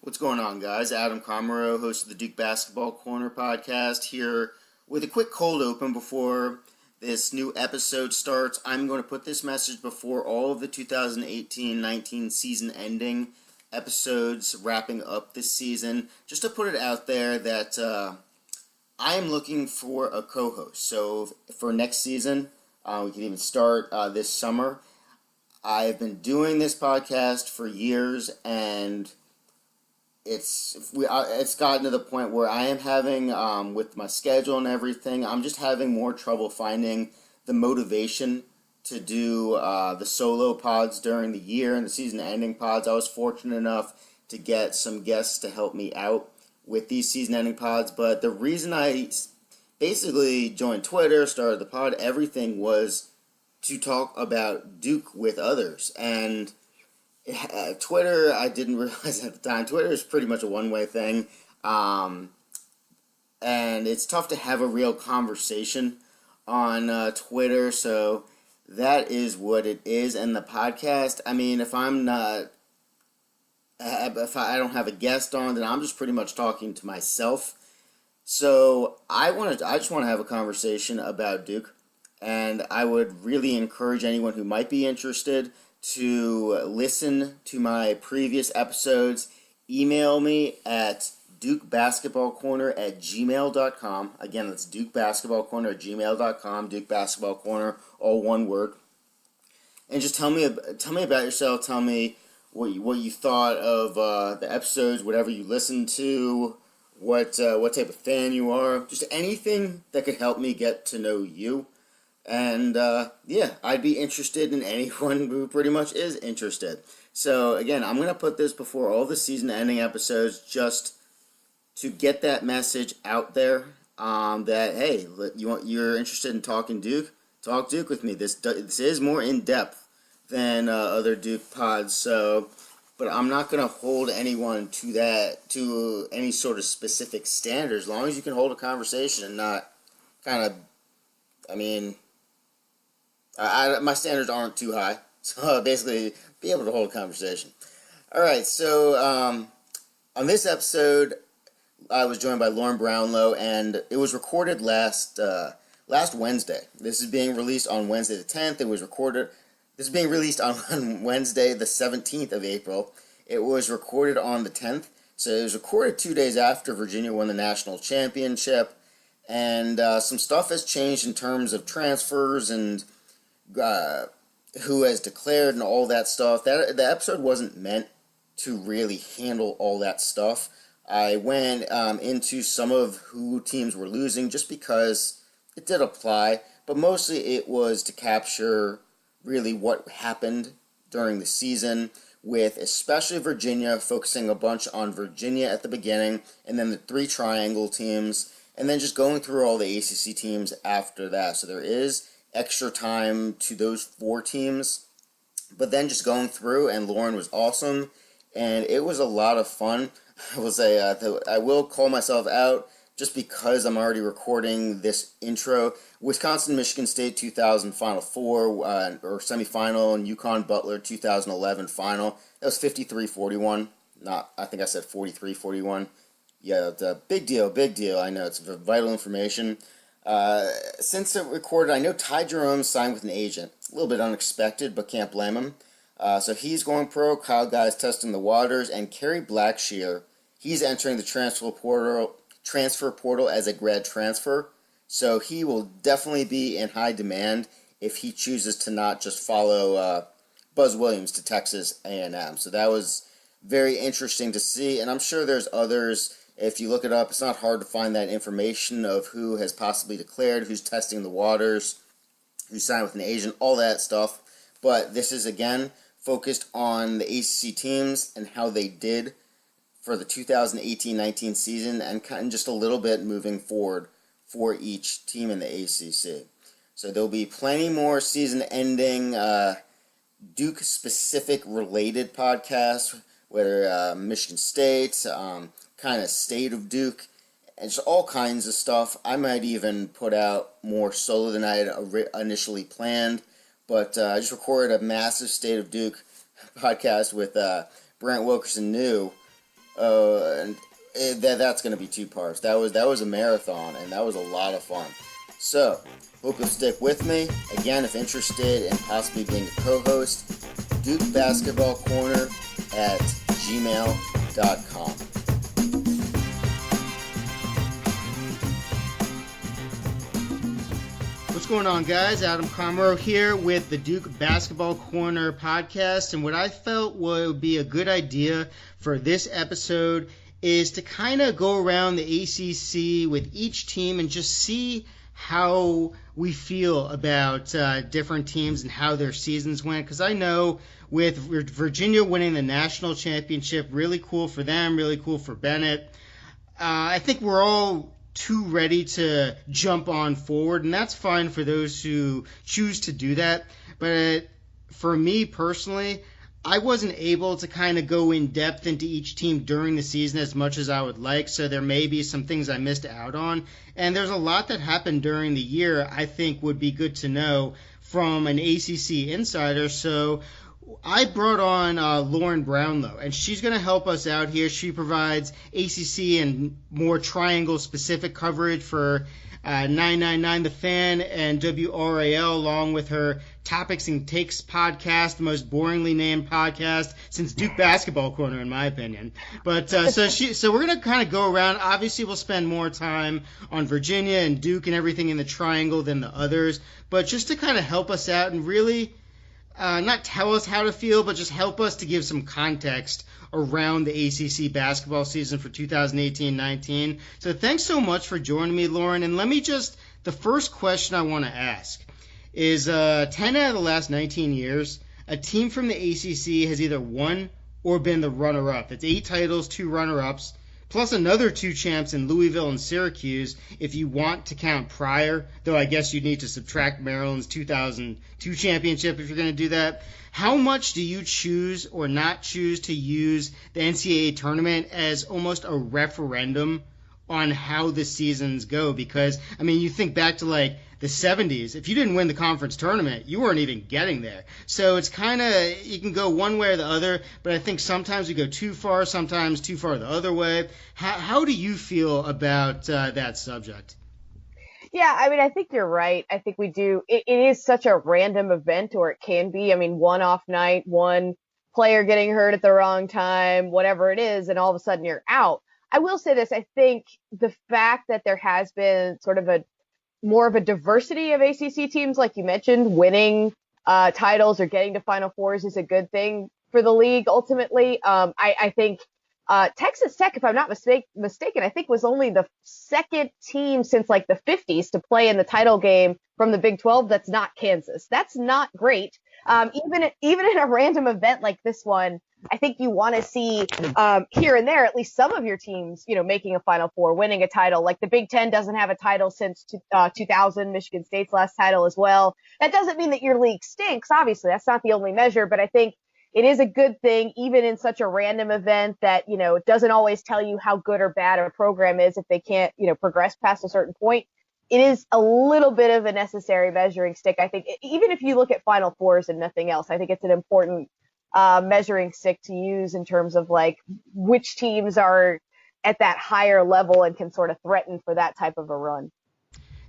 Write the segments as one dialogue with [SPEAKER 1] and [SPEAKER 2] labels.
[SPEAKER 1] What's going on, guys? Adam Comero, host of the Duke Basketball Corner podcast, here with a quick cold open before this new episode starts. I'm going to put this message before all of the 2018-19 season-ending episodes wrapping up this season, just to put it out there that I am looking for a co-host. So for next season, we can even start this summer. I've been doing this podcast for years, and it's gotten to the point where I am having, with my schedule and everything, I'm just having more trouble finding the motivation to do the solo pods during the year and the season-ending pods. I was fortunate enough to get some guests to help me out with these season-ending pods, but the reason I basically joined Twitter, started the pod, everything was to talk about Duke with others. And Twitter, I didn't realize at the time, Twitter is pretty much a one-way thing, and it's tough to have a real conversation on Twitter, so that is what it is. And the podcast, I mean, if I don't have a guest on, then I'm just pretty much talking to myself. So I just want to have a conversation about Duke, and I would really encourage anyone who might be interested to listen to my previous episodes. Email me at dukebasketballcorner@gmail.com. Again, that's dukebasketballcorner@gmail.com. Duke Basketball Corner, all one word. And just tell me about yourself. Tell me what you thought of the episodes, whatever you listened to, what type of fan you are. Just anything that could help me get to know you. And, I'd be interested in anyone who pretty much is interested. So, again, I'm going to put this before all the season-ending episodes just to get that message out there that, hey, you're interested in talking Duke? Talk Duke with me. This is more in-depth than other Duke pods, but I'm not going to hold anyone to any sort of specific standard, as long as you can hold a conversation and not kind of, my standards aren't too high, so basically be able to hold a conversation. All right, so on this episode, I was joined by Lauren Brownlow, and it was recorded last Wednesday. This is being released on Wednesday the 10th. This is being released on Wednesday the 17th of April. It was recorded on the 10th, so it was recorded 2 days after Virginia won the national championship, and some stuff has changed in terms of transfers and who has declared and all that stuff. The episode wasn't meant to really handle all that stuff. I went into some of who teams were losing just because it did apply, but mostly it was to capture really what happened during the season, with especially Virginia, focusing a bunch on Virginia at the beginning, and then the three triangle teams, and then just going through all the ACC teams after that. So there is extra time to those four teams, but then just going through, and Lauren was awesome, and it was a lot of fun. I will say, I will call myself out just because I'm already recording this intro. Wisconsin-Michigan State 2000 Final Four, or semifinal, and UConn-Butler 2011 Final. That was 53-41. I think I said 43-41. Yeah, it's a big deal. I know, it's vital information. Since it recorded, I know Ty Jerome signed with an agent. A little bit unexpected, but can't blame him. So he's going pro. Kyle Guy's testing the waters, and Kerry Blackshear, he's entering the transfer portal as a grad transfer. So he will definitely be in high demand if he chooses to not just follow Buzz Williams to Texas A&M. So that was very interesting to see, and I'm sure there's others. If you look it up, it's not hard to find that information of who has possibly declared, who's testing the waters, who signed with an agent, all that stuff. But this is, again, focused on the ACC teams and how they did for the 2018-19 season, and kind of just a little bit moving forward for each team in the ACC. So there'll be plenty more season-ending Duke-specific related podcasts, whether Michigan State, kind of state of Duke, and just all kinds of stuff. I might even put out more solo than I had initially planned, but I just recorded a massive State of Duke podcast with Brent Wilkerson New, And that's going to be 2 parts. That was a marathon, and that was a lot of fun. So, hope you'll stick with me. Again, if interested in possibly being a co-host, Duke Basketball Corner at gmail.com. What's going on, guys? Adam Comro here with the Duke Basketball Corner podcast, and what I felt would be a good idea for this episode is to kind of go around the ACC with each team and just see how we feel about different teams and how their seasons went, because I know with Virginia winning the national championship, really cool for them, really cool for Bennett. I think we're all too ready to jump on forward, and that's fine for those who choose to do that. But for me personally, I wasn't able to kind of go in depth into each team during the season as much as I would like, so there may be some things I missed out on. And there's a lot that happened during the year I think would be good to know from an ACC insider. So I brought on Lauren Brownlow, and she's going to help us out here. She provides ACC and more triangle-specific coverage for 999 The Fan and WRAL, along with her Topics and Takes podcast, the most boringly named podcast since Duke Basketball Corner, in my opinion. But so we're going to kind of go around. Obviously, we'll spend more time on Virginia and Duke and everything in the triangle than the others. But just to kind of help us out and really not tell us how to feel, but just help us to give some context around the ACC basketball season for 2018-19. So thanks so much for joining me, Lauren. And the first question I want to ask is 10 out of the last 19 years, a team from the ACC has either won or been the runner-up. It's 8 titles, 2 runner-ups, plus another 2 champs in Louisville and Syracuse if you want to count prior, though I guess you'd need to subtract Maryland's 2002 championship if you're going to do that. How much do you choose or not choose to use the NCAA tournament as almost a referendum on how the seasons go? Because, I mean, you think back to like the 70s, if you didn't win the conference tournament, you weren't even getting there. So it's kind of, you can go one way or the other, but I think sometimes we go too far, sometimes too far the other way. How do you feel about that subject?
[SPEAKER 2] Yeah, I mean, I think you're right. I think we do. It is such a random event, or it can be. I mean, one off night, one player getting hurt at the wrong time, whatever it is, and all of a sudden you're out. I will say this. I think the fact that there has been sort of more of a diversity of ACC teams, like you mentioned, winning titles or getting to Final Fours is a good thing for the league ultimately. I think Texas Tech, if I'm not mistaken, I think was only the second team since like the 50s to play in the title game from the Big 12 that's not Kansas. That's not great. Even in a random event like this one, I think you want to see here and there at least some of your teams, making a Final Four, winning a title. Like the Big Ten doesn't have a title since 2000, Michigan State's last title as well. That doesn't mean that your league stinks. Obviously, that's not the only measure, but I think it is a good thing, even in such a random event that, it doesn't always tell you how good or bad a program is if they can't, progress past a certain point. It is a little bit of a necessary measuring stick. I think even if you look at Final Fours and nothing else, I think it's an important measuring stick to use in terms of like which teams are at that higher level and can sort of threaten for that type of a run.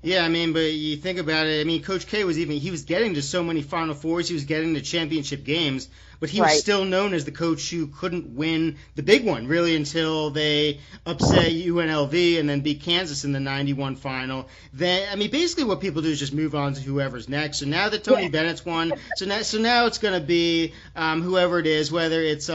[SPEAKER 1] Yeah, I mean, but you think about it, I mean, Coach K he was getting to so many Final Fours, he was getting to championship games, but he was still known as the coach who couldn't win the big one, really, until they upset UNLV and then beat Kansas in the 91 final. Then, I mean, basically what people do is just move on to whoever's next. So now that Tony Bennett's won, so now it's going to be whoever it is, whether it's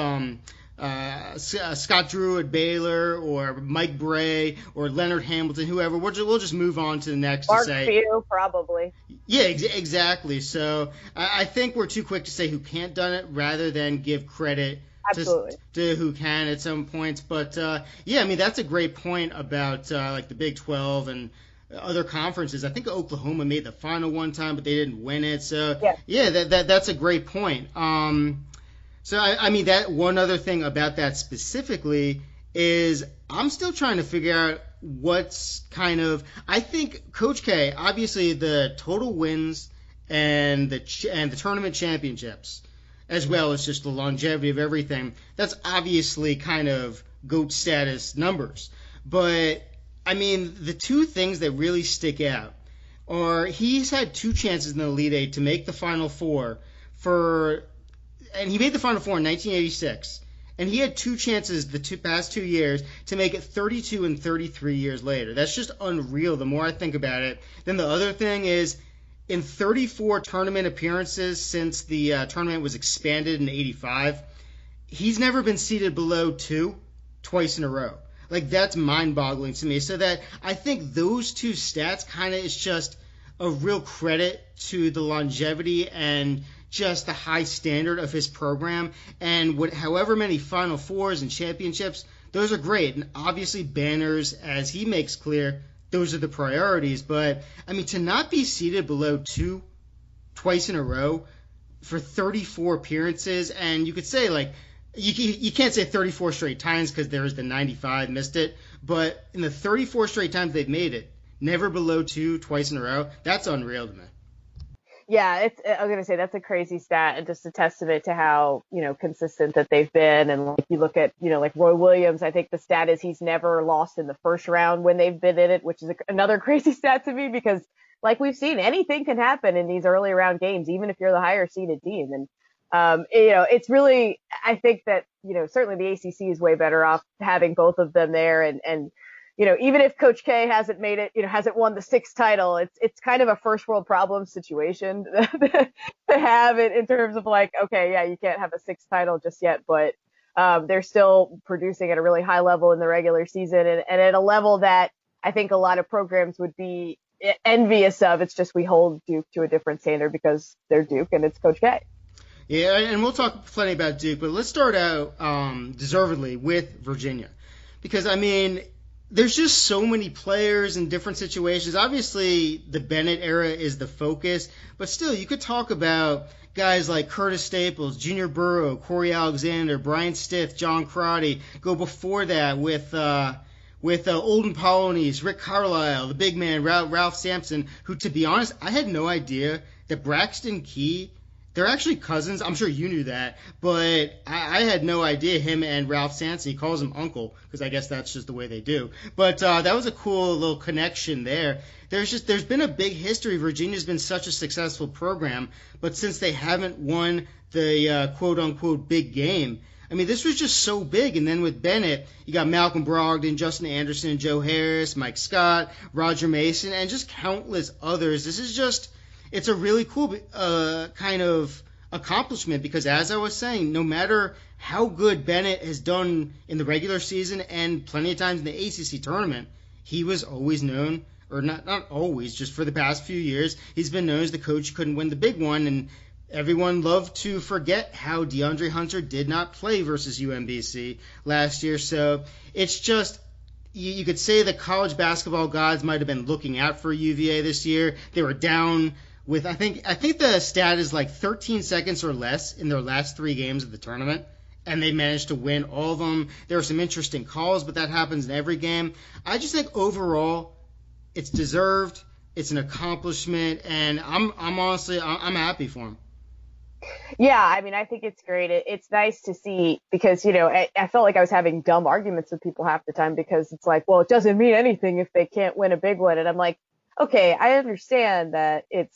[SPEAKER 1] Scott Drew at Baylor or Mike Bray or Leonard Hamilton, whoever. We'll just move on to the next.
[SPEAKER 2] Mark Few, probably.
[SPEAKER 1] Yeah, exactly. So I think we're too quick to say who can't done it rather than give credit to who can at some points. But yeah, I mean that's a great point about like the Big 12 and other conferences. I think Oklahoma made the final one time, but they didn't win it. So yeah, that's a great point. So, I mean, that one other thing about that specifically is I'm still trying to figure out what's I think Coach K, obviously the total wins and the tournament championships, as well as just the longevity of everything, that's obviously kind of
[SPEAKER 3] GOAT status numbers. But, I mean, the two things that really stick out are he's had two chances in the Elite Eight to make the Final Four and he made the Final Four in 1986. And he had two chances the past 2 years to make it 32 and 33 years later. That's just unreal the more I think about it. Then the other thing is, in 34 tournament appearances since the tournament was expanded in 85, he's never been seated below 2 twice in a row. Like, that's mind-boggling to me. So that I think those two stats kind of is just a real credit to the longevity and just the high standard of his program. And however many Final Fours and championships, those are great. And obviously banners, as he makes clear, those are the priorities. But, I mean, to not be seated below 2 twice in a row for 34 appearances, and you could say, like, you can't say 34 straight times because there's the 95 missed it, but in the 34 straight times they've made it, never below 2 twice in a row, that's unreal to me.
[SPEAKER 2] Yeah, I was going to say that's a crazy stat and just a testament to how, consistent that they've been. And like you look at, like Roy Williams, I think the stat is he's never lost in the first round when they've been in it, which is another crazy stat to me because like we've seen, anything can happen in these early round games, even if you're the higher seeded team. And, it's really, I think that, certainly the ACC is way better off having both of them there. And even if Coach K hasn't made it, hasn't won the 6th title, it's kind of a first world problem situation to have it in terms of like, okay, yeah, you can't have a 6th title just yet, but they're still producing at a really high level in the regular season and at a level that I think a lot of programs would be envious of. It's just we hold Duke to a different standard because they're Duke and it's Coach K.
[SPEAKER 3] Yeah, and we'll talk plenty about Duke, but let's start out deservedly with Virginia because, I mean, there's just so many players in different situations. Obviously, the Bennett era is the focus, but still, you could talk about guys like Curtis Staples, Junior Burrow, Corey Alexander, Brian Stith, John Crotty. Go before that with Olden Polynice, Rick Carlisle, the big man, Ralph Sampson, who, to be honest, I had no idea that Braxton Key, they're actually cousins. I'm sure you knew that, but I had no idea him and Ralph Sampson. He calls him uncle because I guess that's just the way they do. But that was a cool little connection there. There's been a big history. Virginia's been such a successful program, but since they haven't won the quote unquote big game, I mean, this was just so big. And then with Bennett, you got Malcolm Brogdon, Justin Anderson, Joe Harris, Mike Scott, Roger Mason, and just countless others. This is just, it's a really cool kind of accomplishment because, as I was saying, no matter how good Bennett has done in the regular season and plenty of times in the ACC tournament, he was always known, or not always, just for the past few years, he's been known as the coach who couldn't win the big one. And everyone loved to forget how DeAndre Hunter did not play versus UMBC last year. So it's just, you could say the college basketball gods might have been looking out for UVA this year. They were down with, I think the stat is like 13 seconds or less in their last 3 games of the tournament, and they managed to win all of them. There were some interesting calls, but that happens in every game. I just think overall it's deserved, it's an accomplishment, and I'm honestly happy for him.
[SPEAKER 2] Yeah, I mean, I think it's great. It's nice to see because, I felt like I was having dumb arguments with people half the time because it's like, well, it doesn't mean anything if they can't win a big one. And I'm like, okay, I understand that it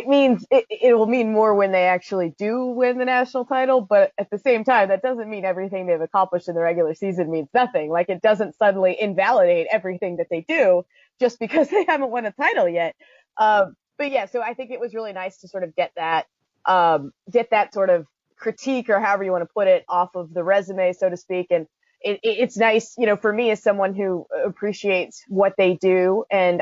[SPEAKER 2] will mean more when they actually do win the national title. But at the same time, that doesn't mean everything they've accomplished in the regular season means nothing. Like, it doesn't suddenly invalidate everything that they do just because they haven't won a title yet. But yeah, so I think it was really nice to sort of get that sort of critique, or however you want to put it, off of the resume, so to speak. And it's nice, for me as someone who appreciates what they do, and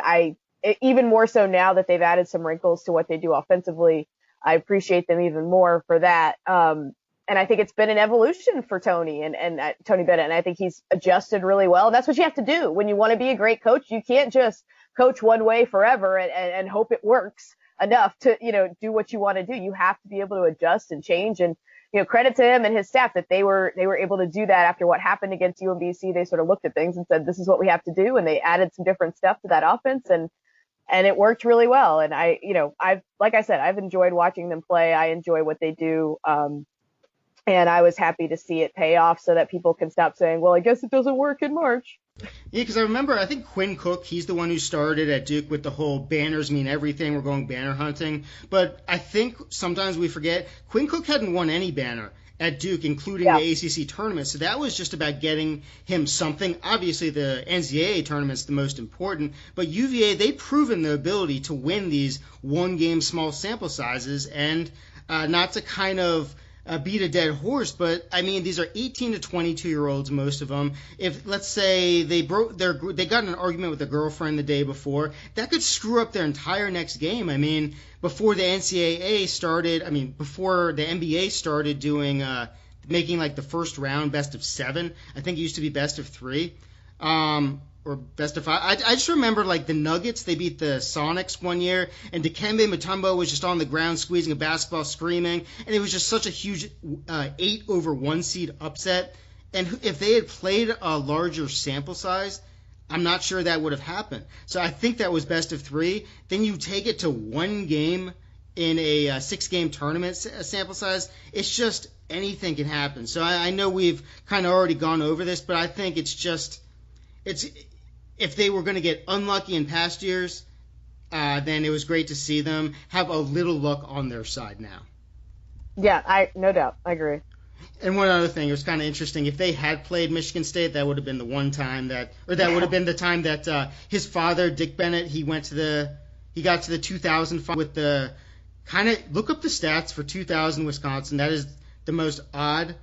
[SPEAKER 2] even more so now that they've added some wrinkles to what they do offensively, I appreciate them even more for that. And I think it's been an evolution for Tony and Tony Bennett, and I think he's adjusted really well. And that's what you have to do when you want to be a great coach. You can't just coach one way forever and hope it works enough to, do what you want to do. You have to be able to adjust and change. And, credit to him and his staff that they were able to do that after what happened against UMBC. They sort of looked at things and said, this is what we have to do. And they added some different stuff to that offense, and it worked really well. And like I said, I've enjoyed watching them play. I enjoy what they do. And I was happy to see it pay off so that people can stop saying, well, I guess it doesn't work in March.
[SPEAKER 3] Yeah, because I remember, I think Quinn Cook, he's the one who started at Duke with the whole banners mean everything, we're going banner hunting. But I think sometimes we forget, Quinn Cook hadn't won any banner at Duke, including the ACC tournament. So that was just about getting him something. Obviously, the NCAA tournament's the most important. But UVA, they've proven the ability to win these one-game small sample sizes. And not to kind of beat a dead horse, but I mean, these are 18 to 22-year-olds, most of them. If, let's say, they got in an argument with a girlfriend the day before, that could screw up their entire next game. I mean, before the NCAA started, before the NBA started doing, making like the first round best of 7, I think it used to be best of 3. Or best of 5. I just remember, like, the Nuggets, they beat the Sonics one year, and Dikembe Mutombo was just on the ground squeezing a basketball, screaming, and it was just such a huge 8-1 seed upset. And if they had played a larger sample size, I'm not sure that would have happened. So I think that was best of 3. Then you take it to one game in a 6-game tournament sample size. It's just anything can happen. So I know we've kind of already gone over this, but I think if they were going to get unlucky in past years, then it was great to see them have a little luck on their side now.
[SPEAKER 2] Yeah, no doubt. I agree.
[SPEAKER 3] And one other thing, it was kind of interesting. If they had played Michigan State, that would have been the one time that would have been the time that his father, Dick Bennett, he got to the 2000 with the look up the stats for 2000 Wisconsin. That is the most odd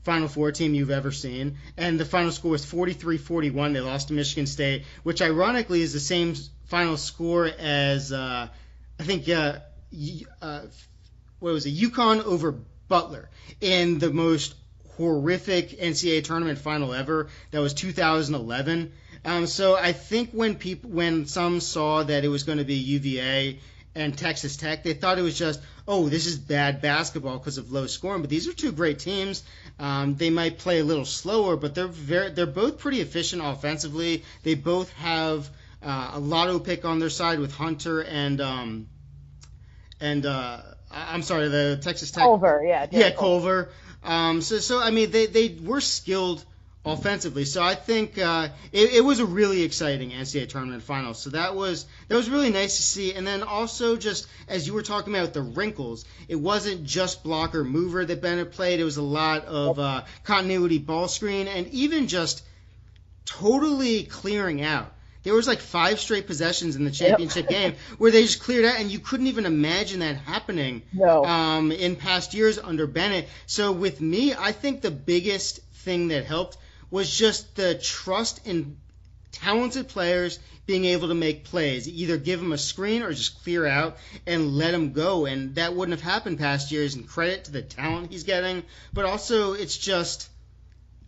[SPEAKER 3] Final Four team you've ever seen, and the final score was 43-41. They lost to Michigan State, which ironically is the same final score as I think what was it, UConn over Butler in the most horrific NCAA tournament final ever. That was 2011. So I think when some saw that it was going to be UVA and Texas Tech, they thought it was just, oh, this is bad basketball because of low scoring. But these are two great teams. They might play a little slower, but they're both pretty efficient offensively. They both have a lotto pick on their side with Hunter and I'm sorry, the Texas Tech.
[SPEAKER 2] Culver, yeah.
[SPEAKER 3] Culver. So I mean, they were skilled offensively. So I think it was a really exciting NCAA tournament final. So that was really nice to see. And then also, just as you were talking about the wrinkles, it wasn't just blocker mover that Bennett played. It was a lot of continuity ball screen and even just totally clearing out. There was like 5 straight possessions in the championship game where they just cleared out, and you couldn't even imagine that happening in past years under Bennett. So with me, I think the biggest thing that helped was just the trust in talented players being able to make plays, either give them a screen or just clear out and let them go. And that wouldn't have happened past years, and credit to the talent he's getting. But also it's just,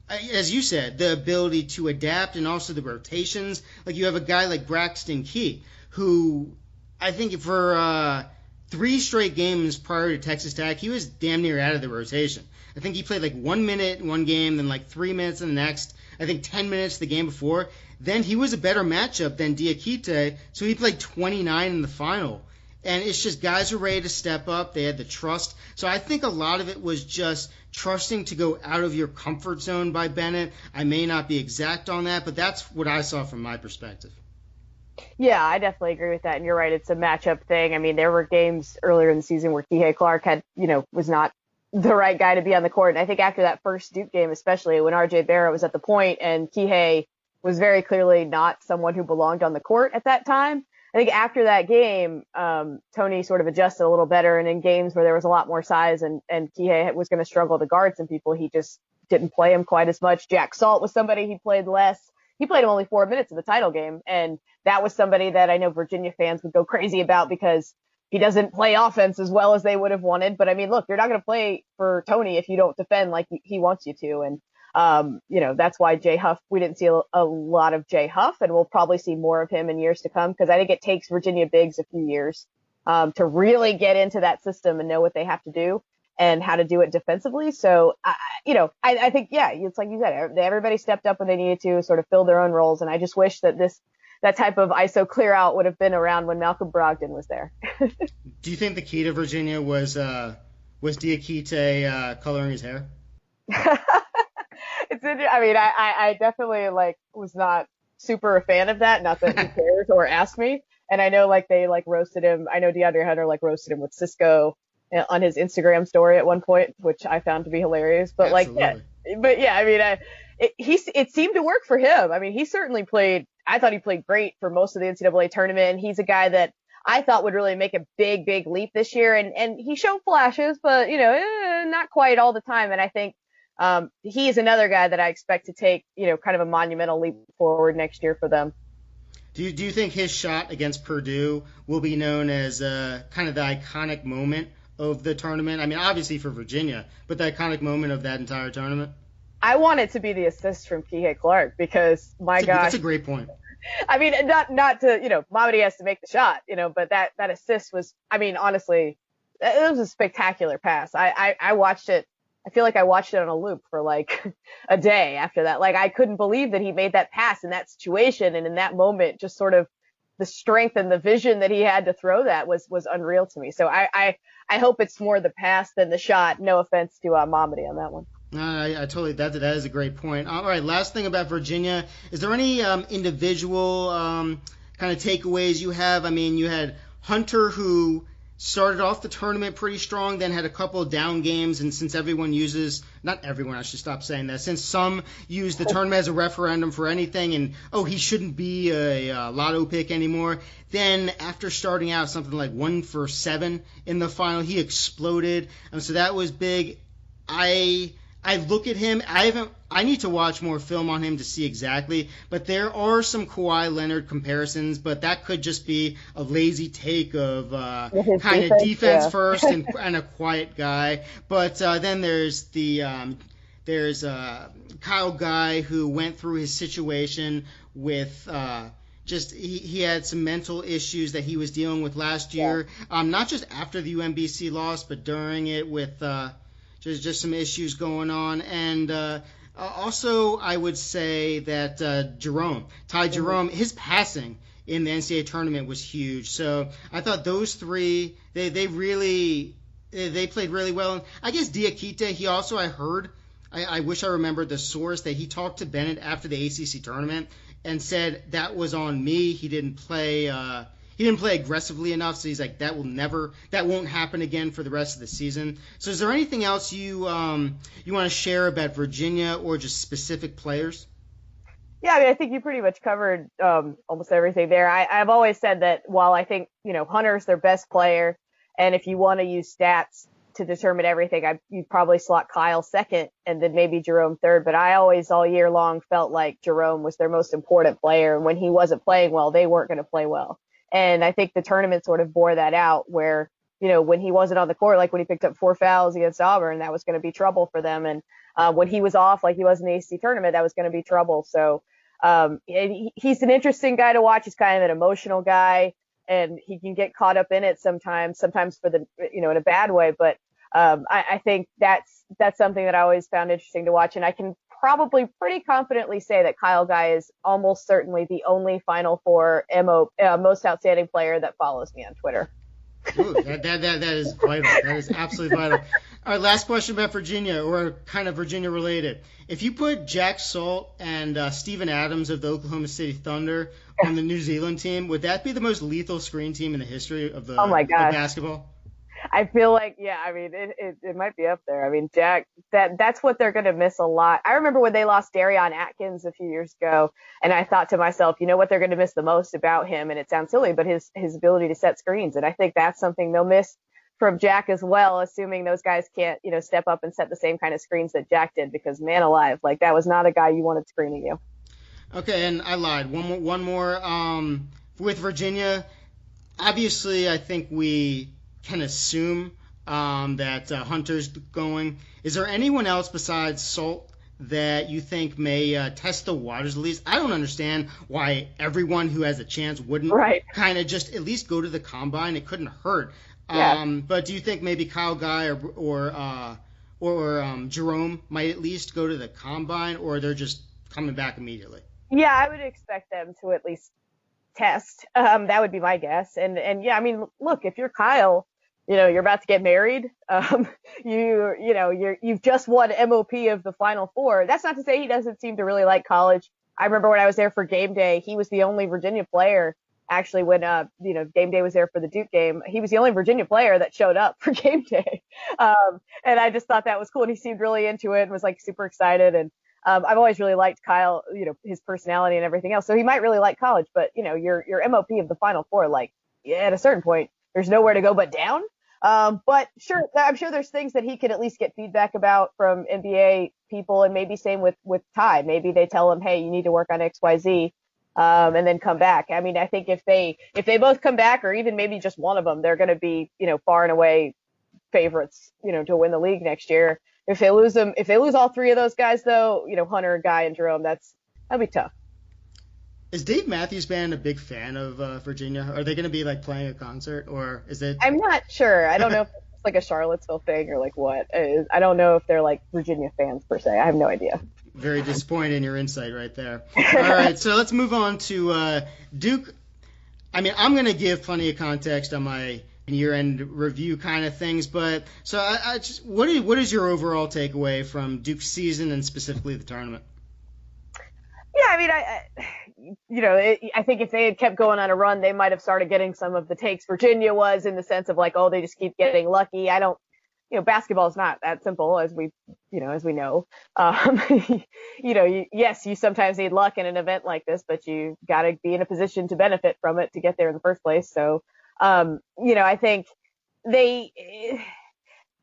[SPEAKER 3] as you said, the ability to adapt and also the rotations. Like you have a guy like Braxton Key, who I think for 3 straight games prior to Texas Tech, he was damn near out of the rotation. I think he played like 1 minute in one game, then like 3 minutes in the next, I think 10 minutes the game before. Then he was a better matchup than Diakite, so he played 29 in the final. And it's just guys are ready to step up. They had the trust. So I think a lot of it was just trusting to go out of your comfort zone by Bennett. I may not be exact on that, but that's what I saw from my perspective.
[SPEAKER 2] Yeah, I definitely agree with that. And you're right, it's a matchup thing. I mean, there were games earlier in the season where Kihei Clark was not the right guy to be on the court. And I think after that first Duke game, especially when RJ Barrett was at the point and Kihei was very clearly not someone who belonged on the court at that time. I think after that game, Tony sort of adjusted a little better. And in games where there was a lot more size and Kihei was going to struggle to guard some people, he just didn't play him quite as much. Jack Salt was somebody he played less. He played him only 4 minutes in the title game. And that was somebody that I know Virginia fans would go crazy about because he doesn't play offense as well as they would have wanted. But I mean, look, you're not going to play for Tony if you don't defend like he wants you to. And, that's why Jay Huff, we didn't see a lot of Jay Huff, and we'll probably see more of him in years to come. Cause I think it takes Virginia bigs a few years, to really get into that system and know what they have to do and how to do it defensively. So, I think, it's like you said, everybody stepped up when they needed to sort of fill their own roles. And I just wish that that type of ISO clear out would have been around when Malcolm Brogdon was there.
[SPEAKER 3] Do you think the key to Virginia was Was Diakite coloring his hair?
[SPEAKER 2] It's I mean, I definitely was not super a fan of that. Not that he cares or asked me. And I know they roasted him. I know DeAndre Hunter roasted him with Cisco on his Instagram story at one point, which I found to be hilarious. But I mean, it seemed to work for him. I mean, he certainly played. I thought he played great for most of the NCAA tournament. He's a guy that I thought would really make a big leap this year, and he showed flashes, but not quite all the time. And I think he is another guy that I expect to take kind of a monumental leap forward next year for them.
[SPEAKER 3] Do you think his shot against Purdue will be known as kind of the iconic moment of the tournament? I mean, obviously for Virginia, but the iconic moment of that entire tournament?
[SPEAKER 2] I want it to be the assist from Kihei Clark because
[SPEAKER 3] that's a great point.
[SPEAKER 2] I mean, not to, Mamadi has to make the shot, but that assist was, I mean, honestly, it was a spectacular pass. I watched it. I feel like I watched it on a loop for a day after that. I couldn't believe that he made that pass in that situation. And in that moment, just sort of the strength and the vision that he had to throw that was unreal to me. So I hope it's more the pass than the shot. No offense to Mamadi on that one.
[SPEAKER 3] I totally, that is a great point. All right, last thing about Virginia. Is there any individual kind of takeaways you have? I mean, you had Hunter, who started off the tournament pretty strong, then had a couple of down games, and since everyone uses, not everyone, I should stop saying that, since some use the tournament as a referendum for anything, and, he shouldn't be a lotto pick anymore, then after starting out something like 1 for 7 in the final, he exploded, so that was big. I look at him. I need to watch more film on him to see exactly, but there are some Kawhi Leonard comparisons, but that could just be a lazy take of kind of defense first and a quiet guy. But then there's Kyle Guy, who went through his situation with he had some mental issues that he was dealing with last year, not just after the UMBC loss, but during it with just some issues going on. And also I would say that Ty Jerome, his passing in the NCAA tournament was huge. So I thought those three, they played really well. And I guess Diakite, he also, I wish I remembered the source, that he talked to Bennett after the ACC tournament and said that was on me. He didn't play aggressively enough, so he's like, that won't happen again for the rest of the season. So is there anything else you want to share about Virginia or just specific players?
[SPEAKER 2] Yeah, I mean, I think you pretty much covered almost everything there. I've always said that while I think, Hunter's their best player, and if you want to use stats to determine everything, you'd probably slot Kyle second and then maybe Jerome third. But I always, all year long, felt like Jerome was their most important player. And when he wasn't playing well, they weren't going to play well. And I think the tournament sort of bore that out where, when he wasn't on the court, like when he picked up 4 fouls against Auburn, that was going to be trouble for them. And when he was off, like he was in the ACC tournament, that was going to be trouble. So he's an interesting guy to watch. He's kind of an emotional guy, and he can get caught up in it sometimes for the, in a bad way. But I think that's something that I always found interesting to watch. And I can probably pretty confidently say that Kyle Guy is almost certainly the only Final Four most outstanding player that follows me on Twitter.
[SPEAKER 3] Ooh, that is vital. That is absolutely vital. All right, last question about Virginia, or kind of Virginia related. If you put Jack Salt and Steven Adams of the Oklahoma City Thunder on the New Zealand team, would that be the most lethal screen team in the history of of basketball?
[SPEAKER 2] I feel like, I mean, it might be up there. I mean, Jack, that's what they're going to miss a lot. I remember when they lost Darion Atkins a few years ago, and I thought to myself, what they're going to miss the most about him, and it sounds silly, but his ability to set screens. And I think that's something they'll miss from Jack as well, assuming those guys can't, step up and set the same kind of screens that Jack did, because man alive, that was not a guy you wanted screening you.
[SPEAKER 3] Okay, and I lied. One more. With Virginia, obviously, I think we can assume that Hunter's going. Is there anyone else besides Salt that you think may test the waters at least? I don't understand why everyone who has a chance wouldn't kind of just at least go to the combine. It couldn't hurt. Yeah. But do you think maybe Kyle Guy or Jerome might at least go to the combine, or they're just coming back immediately?
[SPEAKER 2] Yeah, I would expect them to at least test. That would be my guess. And yeah, I mean, look, if you're Kyle, you're about to get married. You've just won MOP of the Final Four. That's not to say he doesn't seem to really like college. I remember when I was there for game day, he was the only Virginia player. Actually, when game day was there for the Duke game, he was the only Virginia player that showed up for game day. And I just thought that was cool. And he seemed really into it and was like super excited. And I've always really liked Kyle, his personality and everything else. So he might really like college, but your MOP of the Final Four, like at a certain point, there's nowhere to go but down. But sure, I'm sure there's things that he could at least get feedback about from NBA people, and maybe same with Ty. Maybe they tell him, hey, you need to work on XYZ, and then come back. I mean, I think if they both come back, or even maybe just one of them, they're going to be, far and away favorites, to win the league next year. If they lose all three of those guys, though, Hunter, Guy, and Jerome, that'd be tough.
[SPEAKER 3] Is Dave Matthews Band a big fan of Virginia? Are they going to be like playing a concert, or is it?
[SPEAKER 2] I'm not sure. I don't know if it's like a Charlottesville thing or like what. I don't know if they're like Virginia fans per se. I have no idea.
[SPEAKER 3] Very disappointed in your insight right there. All right, so let's move on to Duke. I mean, I'm going to give plenty of context on my year-end review kind of things, but so I just what is your overall takeaway from Duke's season and specifically the tournament?
[SPEAKER 2] Yeah, I mean, I think if they had kept going on a run, they might have started getting some of the takes Virginia was, in the sense of like, oh, they just keep getting lucky. I don't, basketball is not that simple, as we know. Yes, you sometimes need luck in an event like this, but you got to be in a position to benefit from it to get there in the first place. So, I think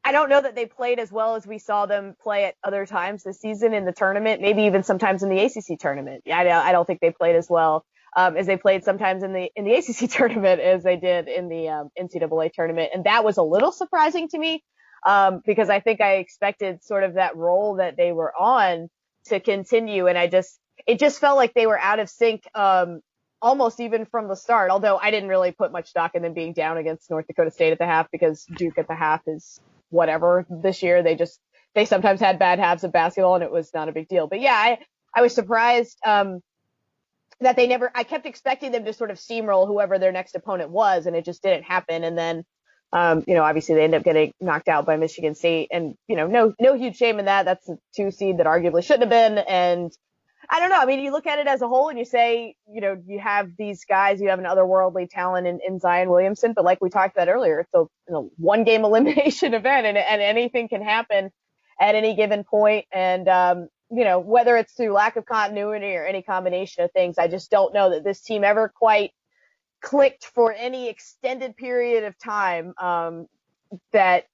[SPEAKER 2] I don't know that they played as well as we saw them play at other times this season in the tournament, maybe even sometimes in the ACC tournament. I don't think they played as well as they played sometimes in the ACC tournament as they did in the NCAA tournament. And that was a little surprising to me because I think I expected sort of that role that they were on to continue. And it just felt like they were out of sync almost even from the start, although I didn't really put much stock in them being down against North Dakota State at the half, because Duke at the half is whatever this year. They sometimes had bad halves of basketball and it was not a big deal. But yeah, I was surprised that I kept expecting them to sort of steamroll whoever their next opponent was, and it just didn't happen. And then, obviously they ended up getting knocked out by Michigan State, and, no huge shame in that. That's a 2 seed that arguably shouldn't have been. And I don't know. I mean, you look at it as a whole and you say, you have these guys, you have an otherworldly talent in Zion Williamson, but like we talked about earlier, it's a one-game elimination event, and anything can happen at any given point. And, whether it's through lack of continuity or any combination of things, I just don't know that this team ever quite clicked for any extended period of time that,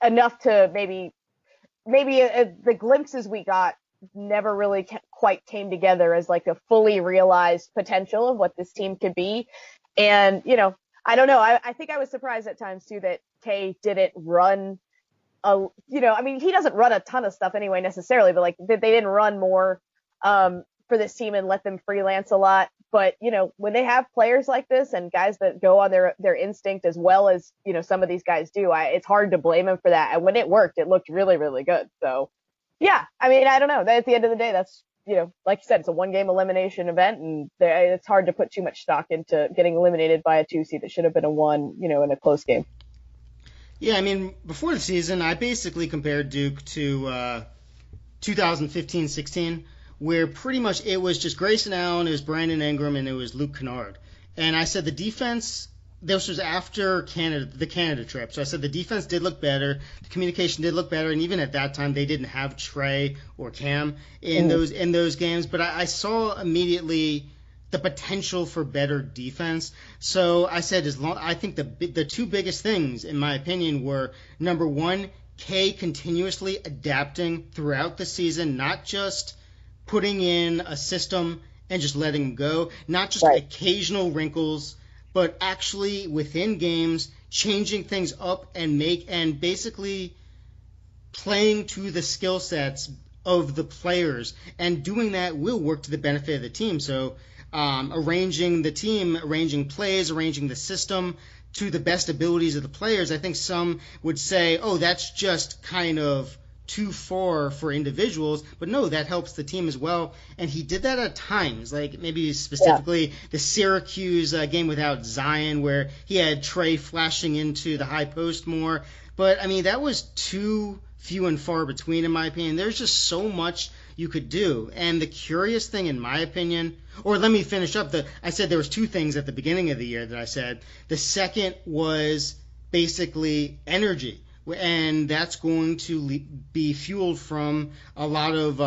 [SPEAKER 2] enough to maybe the glimpses we got never really quite came together as like a fully realized potential of what this team could be. And, I don't know. I think I was surprised at times too that Kay didn't run he doesn't run a ton of stuff anyway necessarily, but like they didn't run more for this team and let them freelance a lot. But, when they have players like this and guys that go on their instinct as well as, some of these guys do, it's hard to blame them for that. And when it worked, it looked really, really good. So yeah, I mean, I don't know. At the end of the day, that's, like you said, it's a one-game elimination event, and it's hard to put too much stock into getting eliminated by a 2 seed that should have been a 1, in a close game.
[SPEAKER 3] Yeah, I mean, before the season, I basically compared Duke to 2015-16, where pretty much it was just Grayson Allen, it was Brandon Ingram, and it was Luke Kennard. And I said the defense, this was after the Canada trip, so I said the defense did look better, the communication did look better, and even at that time they didn't have Trey or Cam in those games. But I saw immediately the potential for better defense. So I said, I think the 2 biggest things, in my opinion, were, number 1, Kay continuously adapting throughout the season, not just putting in a system and just letting him go, not just occasional wrinkles, but actually within games changing things up and basically playing to the skill sets of the players, and doing that will work to the benefit of the team. So arranging the team, arranging plays, arranging the system to the best abilities of the players. I think some would say, oh, that's just kind of too far for individuals, but no, that helps the team as well. And he did that at times, like maybe specifically the Syracuse game without Zion, where he had Trey flashing into the high post more. But I mean, that was too few and far between, in my opinion. There's just so much you could do. And the curious thing, in my opinion, or let me finish up. I said there was two things at the beginning of the year that I said. The second was basically energy. And that's going to be fueled from a lot of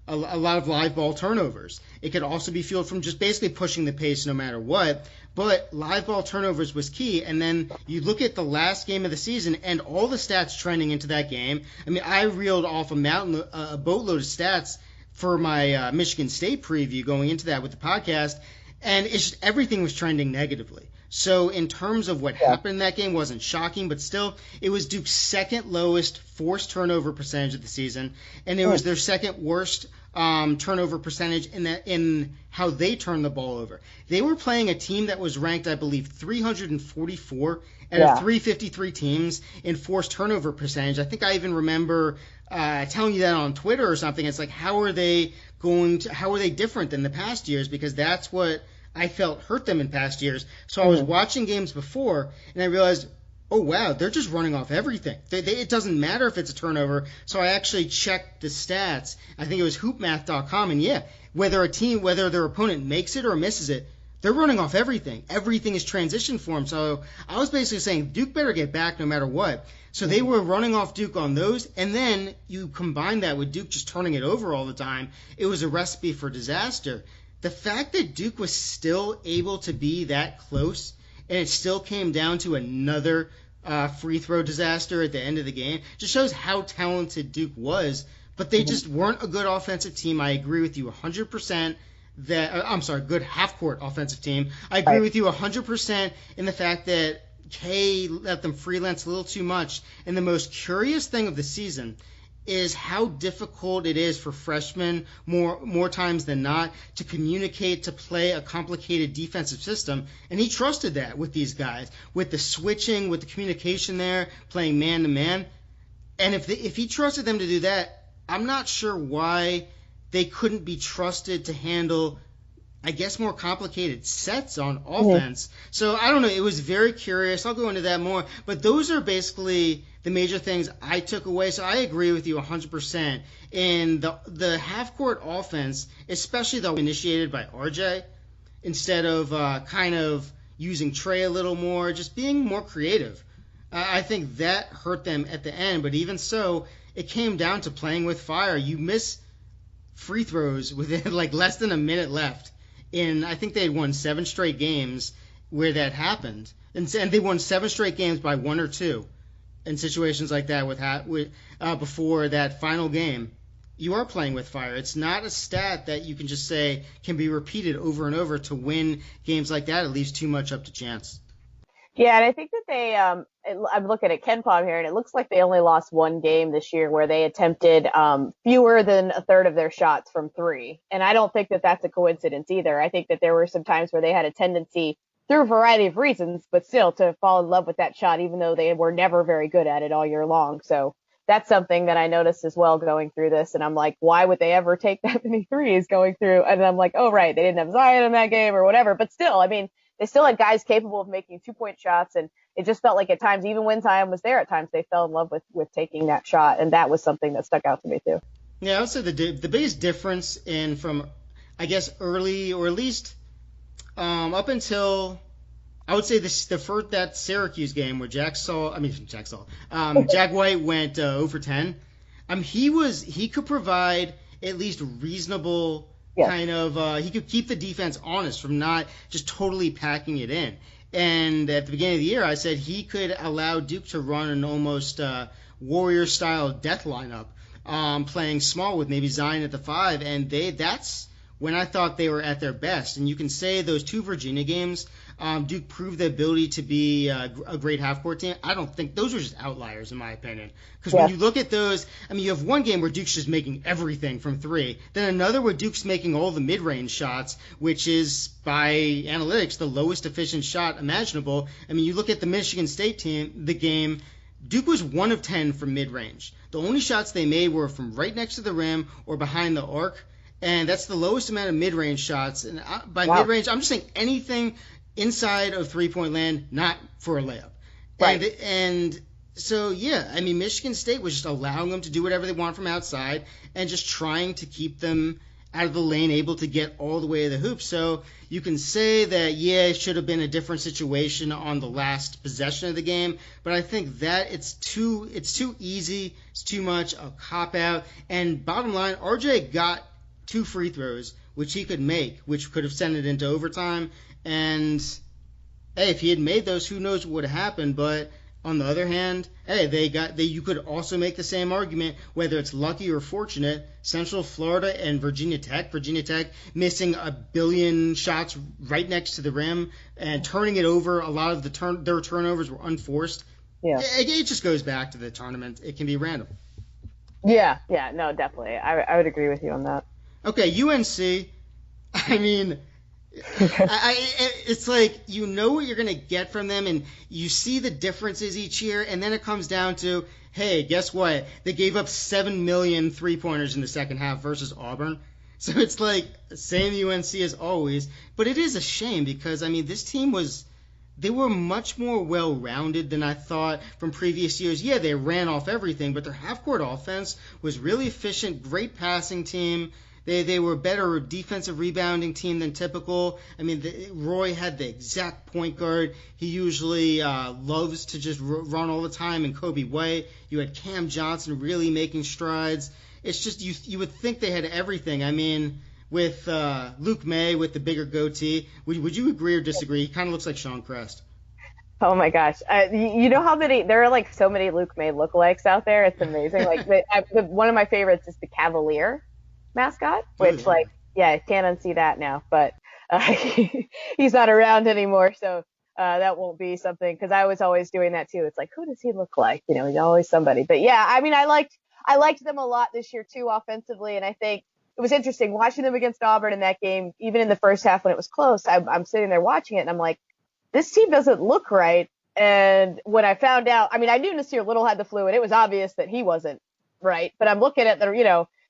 [SPEAKER 3] live ball turnovers. It could also be fueled from just basically pushing the pace no matter what. But live ball turnovers was key. And then you look at the last game of the season and all the stats trending into that game. I mean, I reeled off a boatload of stats for my Michigan State preview going into that with the podcast, and it's just everything was trending negatively. So in terms of what happened in that game, wasn't shocking, but still, it was Duke's second lowest forced turnover percentage of the season, and it was their second worst turnover percentage in how they turned the ball over. They were playing a team that was ranked, I believe, 344 out of 353 teams in forced turnover percentage. I think I even remember telling you that on Twitter or something. It's like, how are they different than the past years? Because that's what I felt hurt them in past years. So I was watching games before, and I realized, oh, wow, they're just running off everything. It doesn't matter if it's a turnover. So I actually checked the stats. I think it was hoopmath.com, and whether their opponent makes it or misses it, they're running off everything. Everything is transition for them. So I was basically saying Duke better get back no matter what. So they were running off Duke on those, and then you combine that with Duke just turning it over all the time. It was a recipe for disaster. The fact that Duke was still able to be that close, and it still came down to another free throw disaster at the end of the game, just shows how talented Duke was. But they just weren't a good offensive team. I agree with you 100%. Good half-court offensive team. I agree with you 100% in the fact that Kay let them freelance a little too much. And the most curious thing of the season is how difficult it is for freshmen, more times than not, to communicate, to play a complicated defensive system. And he trusted that with these guys, with the switching, with the communication there, playing man-to-man. And if he trusted them to do that, I'm not sure why they couldn't be trusted to handle, I guess, more complicated sets on offense. So I don't know. It was very curious. I'll go into that more. But those are basically the major things I took away. So I agree with you 100%. In the half-court offense, especially though initiated by RJ, instead of kind of using Trey a little more, just being more creative. I think that hurt them at the end. But even so, it came down to playing with fire. You miss free throws within like less than a minute left. I think they had won 7 straight games where that happened. And they won 7 straight games by 1 or 2 in situations like that before that final game. You are playing with fire. It's not a stat that you can just say can be repeated over and over to win games like that. It leaves too much up to chance.
[SPEAKER 2] Yeah, and I think that I'm looking at KenPom here, and it looks like they only lost one game this year where they attempted fewer than a third of their shots from 3. And I don't think that that's a coincidence either. I think that there were some times where they had a tendency, through a variety of reasons, but still to fall in love with that shot, even though they were never very good at it all year long. So that's something that I noticed as well going through this. And I'm like, why would they ever take that many threes going through? And I'm like, oh, right, they didn't have Zion in that game or whatever. But still, I mean, they still had guys capable of making 2-point shots, and it just felt like at times, even when Zion was there, at times they fell in love with taking that shot, and that was something that stuck out to me too.
[SPEAKER 3] Yeah, I would say the biggest difference from, I guess, early, or at least up until, I would say that Syracuse game where Jack White went 0 for 10. He could provide at least reasonable. Yes. Kind of, he could keep the defense honest from not just totally packing it in. And at the beginning of the year, I said he could allow Duke to run an almost Warrior-style death lineup, playing small with maybe Zion at the 5. And that's when I thought they were at their best. And you can say those 2 Virginia games, Duke proved the ability to be a great half-court team. I don't think those are just outliers, in my opinion. Because when you look at those, I mean, you have one game where Duke's just making everything from 3. Then another where Duke's making all the mid-range shots, which is, by analytics, the lowest efficient shot imaginable. I mean, you look at the Michigan State team, the game, Duke was 1 of 10 from mid-range. The only shots they made were from right next to the rim or behind the arc, and that's the lowest amount of mid-range shots. And by mid-range, I'm just saying anything inside of three-point land, not for a layup.
[SPEAKER 2] Right.
[SPEAKER 3] And so, yeah, I mean, Michigan State was just allowing them to do whatever they want from outside and just trying to keep them out of the lane, able to get all the way to the hoop. So you can say that, yeah, it should have been a different situation on the last possession of the game, but I think that it's too easy, it's too much a cop-out. And bottom line, RJ got 2 free throws, which he could make, which could have sent it into overtime. And, hey, if he had made those, who knows what would have happened. But on the other hand, hey, you could also make the same argument, whether it's lucky or fortunate. Central Florida and Virginia Tech missing a billion shots right next to the rim and turning it over. A lot of their turnovers were unforced.
[SPEAKER 2] Yeah,
[SPEAKER 3] it just goes back to the tournament. It can be random.
[SPEAKER 2] Yeah, no, definitely. I would agree with you on that.
[SPEAKER 3] Okay, UNC. I mean, it's like you know what you're going to get from them, and you see the differences each year, and then it comes down to, hey, guess what? They gave up 7 million three-pointers in the second half versus Auburn. So it's like same UNC as always, but it is a shame because, I mean, this team they were much more well-rounded than I thought from previous years. Yeah, they ran off everything, but their half-court offense was really efficient, great passing team. They were a better defensive rebounding team than typical. I mean, Roy had the exact point guard. He usually loves to just run all the time, and Kobe White. You had Cam Johnson really making strides. It's just you would think they had everything. I mean, with Luke May with the bigger goatee, would you agree or disagree? He kind of looks like Sean Crest.
[SPEAKER 2] Oh my gosh. You know how there are like so many Luke May lookalikes out there? It's amazing. Like one of my favorites is the Cavalier mascot, which I can't unsee that now, but he's not around anymore, so that won't be something, because I was always doing that too. It's like, who does he look like? You know, he's always somebody. But yeah, I mean, I liked them a lot this year too offensively, and I think it was interesting watching them against Auburn in that game. Even in the first half when it was close, I'm sitting there watching it and I'm like, this team doesn't look right. And when I found out, I mean, I knew Nasir Little had the flu and it was obvious that he wasn't right, but I'm looking at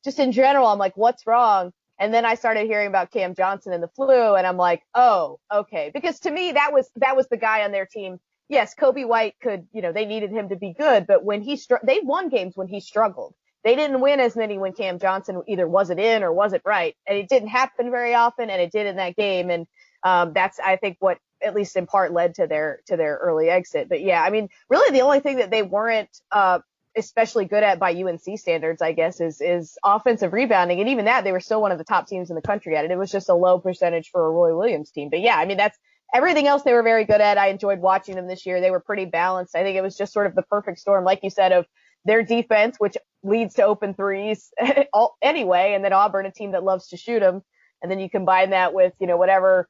[SPEAKER 2] just in general, I'm like, what's wrong? And then I started hearing about Cam Johnson and the flu, and I'm like, oh, okay. Because to me, that was the guy on their team. Yes, Kobe White could, they needed him to be good, but when they won games when he struggled. They didn't win as many when Cam Johnson either wasn't in or wasn't right. And it didn't happen very often, and it did in that game. And that's, I think, what at least in part led to their early exit. But yeah, I mean, really the only thing that they weren't especially good at by UNC standards, I guess, is offensive rebounding. And even that, they were still one of the top teams in the country at it. It was just a low percentage for a Roy Williams team. But yeah, I mean, that's everything else they were very good at. I enjoyed watching them this year. They were pretty balanced. I think it was just sort of the perfect storm, like you said, of their defense, which leads to open threes anyway, and then Auburn, a team that loves to shoot them. And then you combine that with, whatever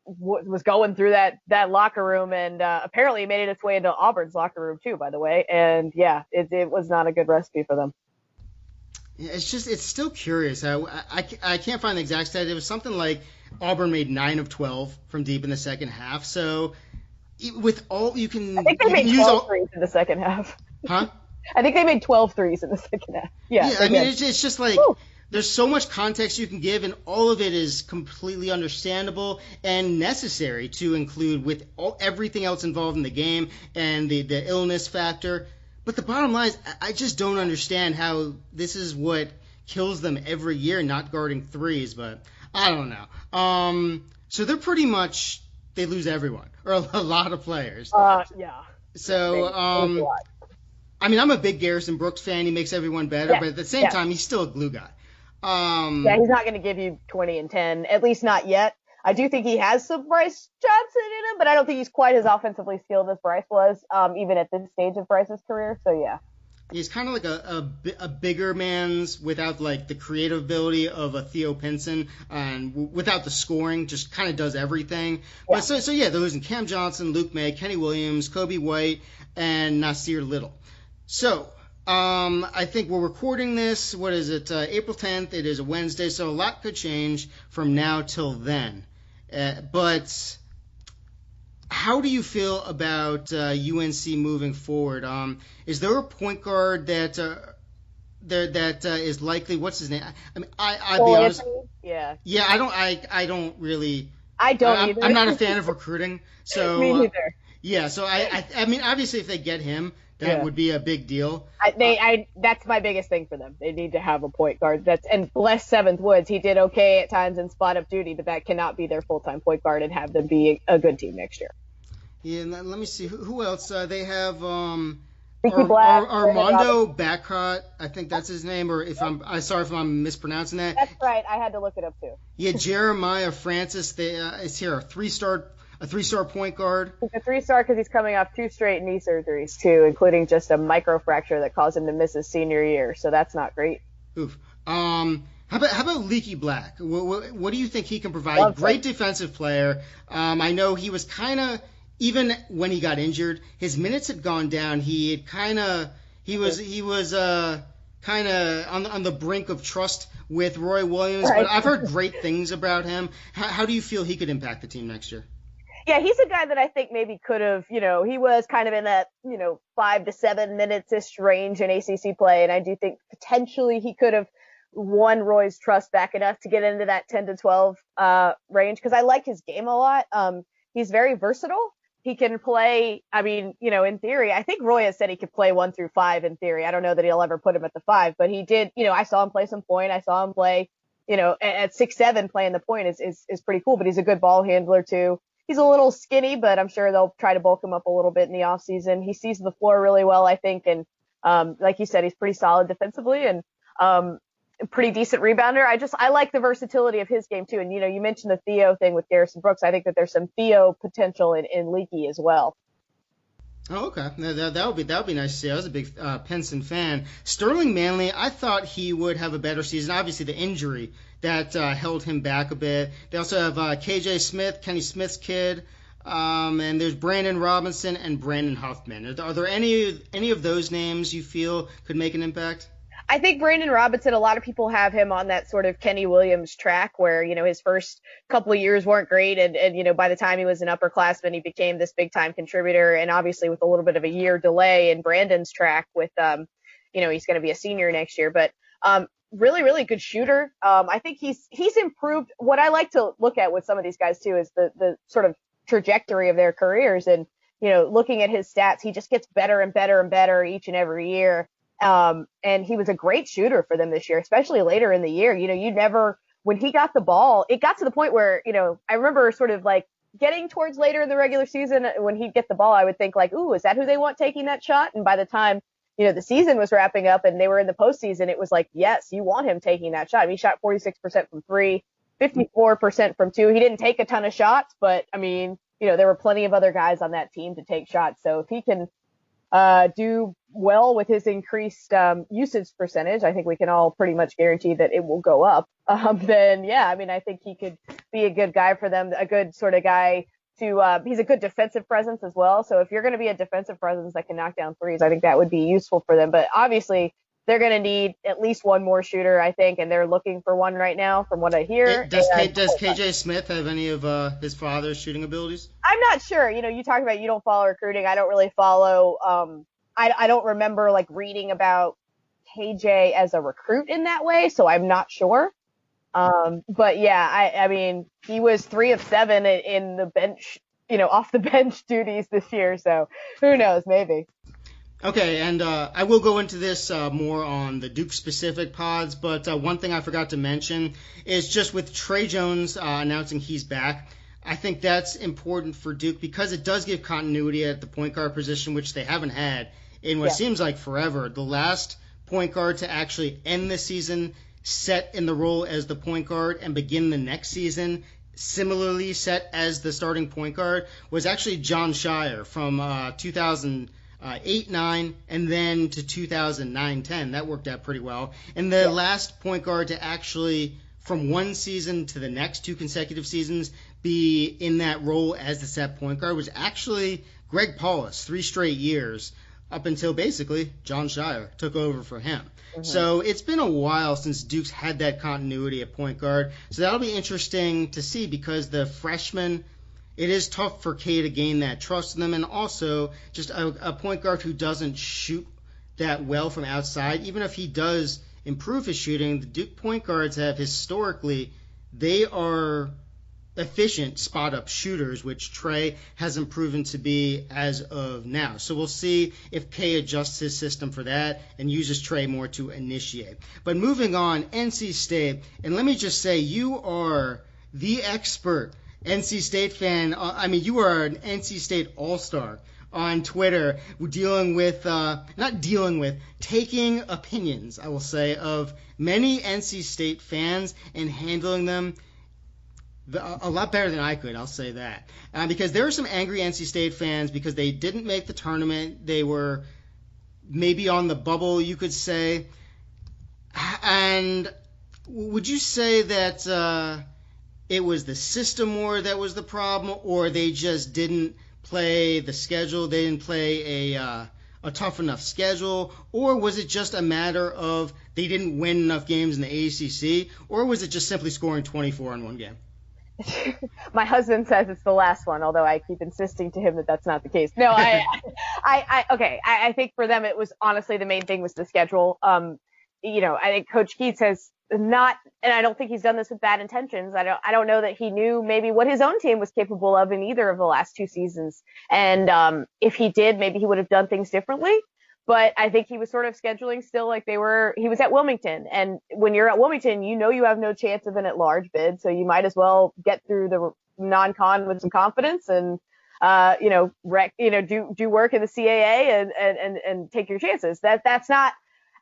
[SPEAKER 2] was going through that locker room, and apparently made it its way into Auburn's locker room too, by the way. And yeah, it was not a good recipe for them.
[SPEAKER 3] It's still curious. I can't find the exact stat. It was something like Auburn made 9 of 12 from deep in the second half. So with all you can,
[SPEAKER 2] I think they made 12 threes in the second half.
[SPEAKER 3] Huh?
[SPEAKER 2] I think they made 12 threes in the second half. Yeah,
[SPEAKER 3] I mean, it's just like, woo, there's so much context you can give, and all of it is completely understandable and necessary to include with everything else involved in the game and the illness factor. But the bottom line is, I just don't understand how this is what kills them every year, not guarding threes. But I don't know. So they're pretty much, they lose everyone, or a lot of players.
[SPEAKER 2] Yeah.
[SPEAKER 3] So, I mean, I'm a big Garrison Brooks fan. He makes everyone better, but at the same time, he's still a glue guy.
[SPEAKER 2] Yeah, he's not going to give you 20 and 10, at least not yet. I do think he has some Bryce Johnson in him, but I don't think he's quite as offensively skilled as Bryce was, even at this stage of Bryce's career. So, yeah.
[SPEAKER 3] He's kind of like a bigger man's without, like, the creative ability of a Theo Pinson, and without the scoring, just kind of does everything. Yeah. But so yeah, they're losing Cam Johnson, Luke May, Kenny Williams, Kobe White, and Nasir Little. So, I think we're recording this, what is it, April 10th. It is a Wednesday, so a lot could change from now till then. But How do you feel about UNC moving forward? Is there a point guard that is likely? What's his name? I mean, I'll be honest.
[SPEAKER 2] Yeah.
[SPEAKER 3] Yeah, I don't really.
[SPEAKER 2] I don't either.
[SPEAKER 3] I'm not a fan of recruiting, so
[SPEAKER 2] Me neither.
[SPEAKER 3] yeah. So I mean, obviously, if they get him, that would be a big deal.
[SPEAKER 2] That's my biggest thing for them. They need to have a point guard. And bless Seventh Woods. He did okay at times in spot up duty, but that cannot be their full-time point guard and have them be a good team next year.
[SPEAKER 3] Yeah, and let me see who else they have.
[SPEAKER 2] Armando
[SPEAKER 3] Bacot, I think that's his name. Or if I'm sorry if I'm mispronouncing that.
[SPEAKER 2] That's right. I had to look it up too.
[SPEAKER 3] Yeah, Jeremiah Francis. Is here a three-star point guard.
[SPEAKER 2] He's a 3-star because he's coming off 2 straight knee surgeries too, including just a microfracture that caused him to miss his senior year. So that's not great.
[SPEAKER 3] Oof. How about Leaky Black? What do you think he can provide? Great defensive player. I know he was kind of, even when he got injured, his minutes had gone down. He was kind of on the brink of trust with Roy Williams.
[SPEAKER 2] Right.
[SPEAKER 3] But I've heard great things about him. How do you feel he could impact the team next year?
[SPEAKER 2] Yeah, he's a guy that I think maybe could have, he was kind of in that, 5 to 7 minutes-ish range in ACC play. And I do think potentially he could have won Roy's trust back enough to get into that 10 to 12 range, because I like his game a lot. He's very versatile. He can play, in theory, I think Roy has said he could play 1 through 5 in theory. I don't know that he'll ever put him at the 5, but he did, I saw him play some point. I saw him play, at 6'7", playing the point is pretty cool, but he's a good ball handler too. He's a little skinny, but I'm sure they'll try to bulk him up a little bit in the offseason. He sees the floor really well, I think. And like you said, he's pretty solid defensively and a pretty decent rebounder. I like the versatility of his game too. And, you mentioned the Theo thing with Garrison Brooks. I think that there's some Theo potential in Leaky as well.
[SPEAKER 3] Oh, okay. That would be nice to see. I was a big Penson fan. Sterling Manley, I thought he would have a better season. Obviously, the injury that held him back a bit. They also have KJ Smith, Kenny Smith's kid, and there's Brandon Robinson and Brandon Huffman. Are there any of those names you feel could make an impact?
[SPEAKER 2] I think Brandon Robinson, a lot of people have him on that sort of Kenny Williams track where, his first couple of years weren't great. And by the time he was an upperclassman, he became this big time contributor. And obviously with a little bit of a year delay in Brandon's track with, he's going to be a senior next year, but, really, really good shooter. I think he's improved. What I like to look at with some of these guys too is the sort of trajectory of their careers. And, looking at his stats, he just gets better and better and better each and every year. And he was a great shooter for them this year, especially later in the year. When he got the ball, it got to the point where, I remember sort of like getting towards later in the regular season when he'd get the ball, I would think like, ooh, is that who they want taking that shot? And by the time, the season was wrapping up and they were in the postseason, it was like, yes, you want him taking that shot. He shot 46% from 3, 54% from 2. He didn't take a ton of shots, but there were plenty of other guys on that team to take shots. So if he can do well with his increased usage percentage, I think we can all pretty much guarantee that it will go up. Then, yeah, I think he could be a good guy for them, a good sort of guy to he's a good defensive presence as well. So if you're going to be a defensive presence that can knock down threes, I think that would be useful for them. But obviously, they're going to need at least one more shooter, I think, and they're looking for one right now from what I hear.
[SPEAKER 3] Does KJ Smith have any of his father's shooting abilities?
[SPEAKER 2] I'm not sure. You talk about you don't follow recruiting. I don't really follow. I don't remember like reading about KJ as a recruit in that way, so I'm not sure. But yeah, he was 3 of 7 in the bench, off the bench duties this year. So who knows, maybe.
[SPEAKER 3] Okay, and I will go into this more on the Duke-specific pods, but one thing I forgot to mention is just with Trey Jones announcing he's back, I think that's important for Duke because it does give continuity at the point guard position, which they haven't had in what seems like forever. The last point guard to actually end the season set in the role as the point guard and begin the next season similarly set as the starting point guard was actually John Shire from 2008-9 and then to 2009-10. That worked out pretty well. And the last point guard to actually, from one season to the next 2 consecutive seasons, be in that role as the set point guard was actually Greg Paulus, 3 straight years, up until basically John Shire took over for him. Mm-hmm. So it's been a while since Duke's had that continuity at point guard. So that'll be interesting to see because the freshman it is tough for K to gain that trust in them, and also just a point guard who doesn't shoot that well from outside. Even if he does improve his shooting, the Duke point guards have historically, they are efficient spot-up shooters, which Trey hasn't proven to be as of now. So we'll see if K adjusts his system for that and uses Trey more to initiate. But moving on, NC State, and let me just say, you are the expert NC State fan. I mean, you are an NC State all-star on Twitter, taking opinions, I will say, of many NC State fans and handling them a lot better than I could, I'll say that. Because there were some angry NC State fans because they didn't make the tournament. They were maybe on the bubble, you could say. And would you say that it was the system more that was the problem, or they just didn't play the schedule, they didn't play a tough enough schedule, or was it just a matter of they didn't win enough games in the ACC, or was it just simply scoring 24 in one game?
[SPEAKER 2] My husband says it's the last one, although I keep insisting to him that that's not the case. No, I think for them it was honestly the main thing was the schedule. I think Coach Keats has not, and I don't think he's done this with bad intentions. I don't know that he knew maybe what his own team was capable of in either of the last two seasons. And if he did, maybe he would have done things differently. But I think he was sort of scheduling still like he was at Wilmington. And when you're at Wilmington, you know you have no chance of an at-large bid. So you might as well get through the non-con with some confidence and, do work in the CAA and take your chances. That's not,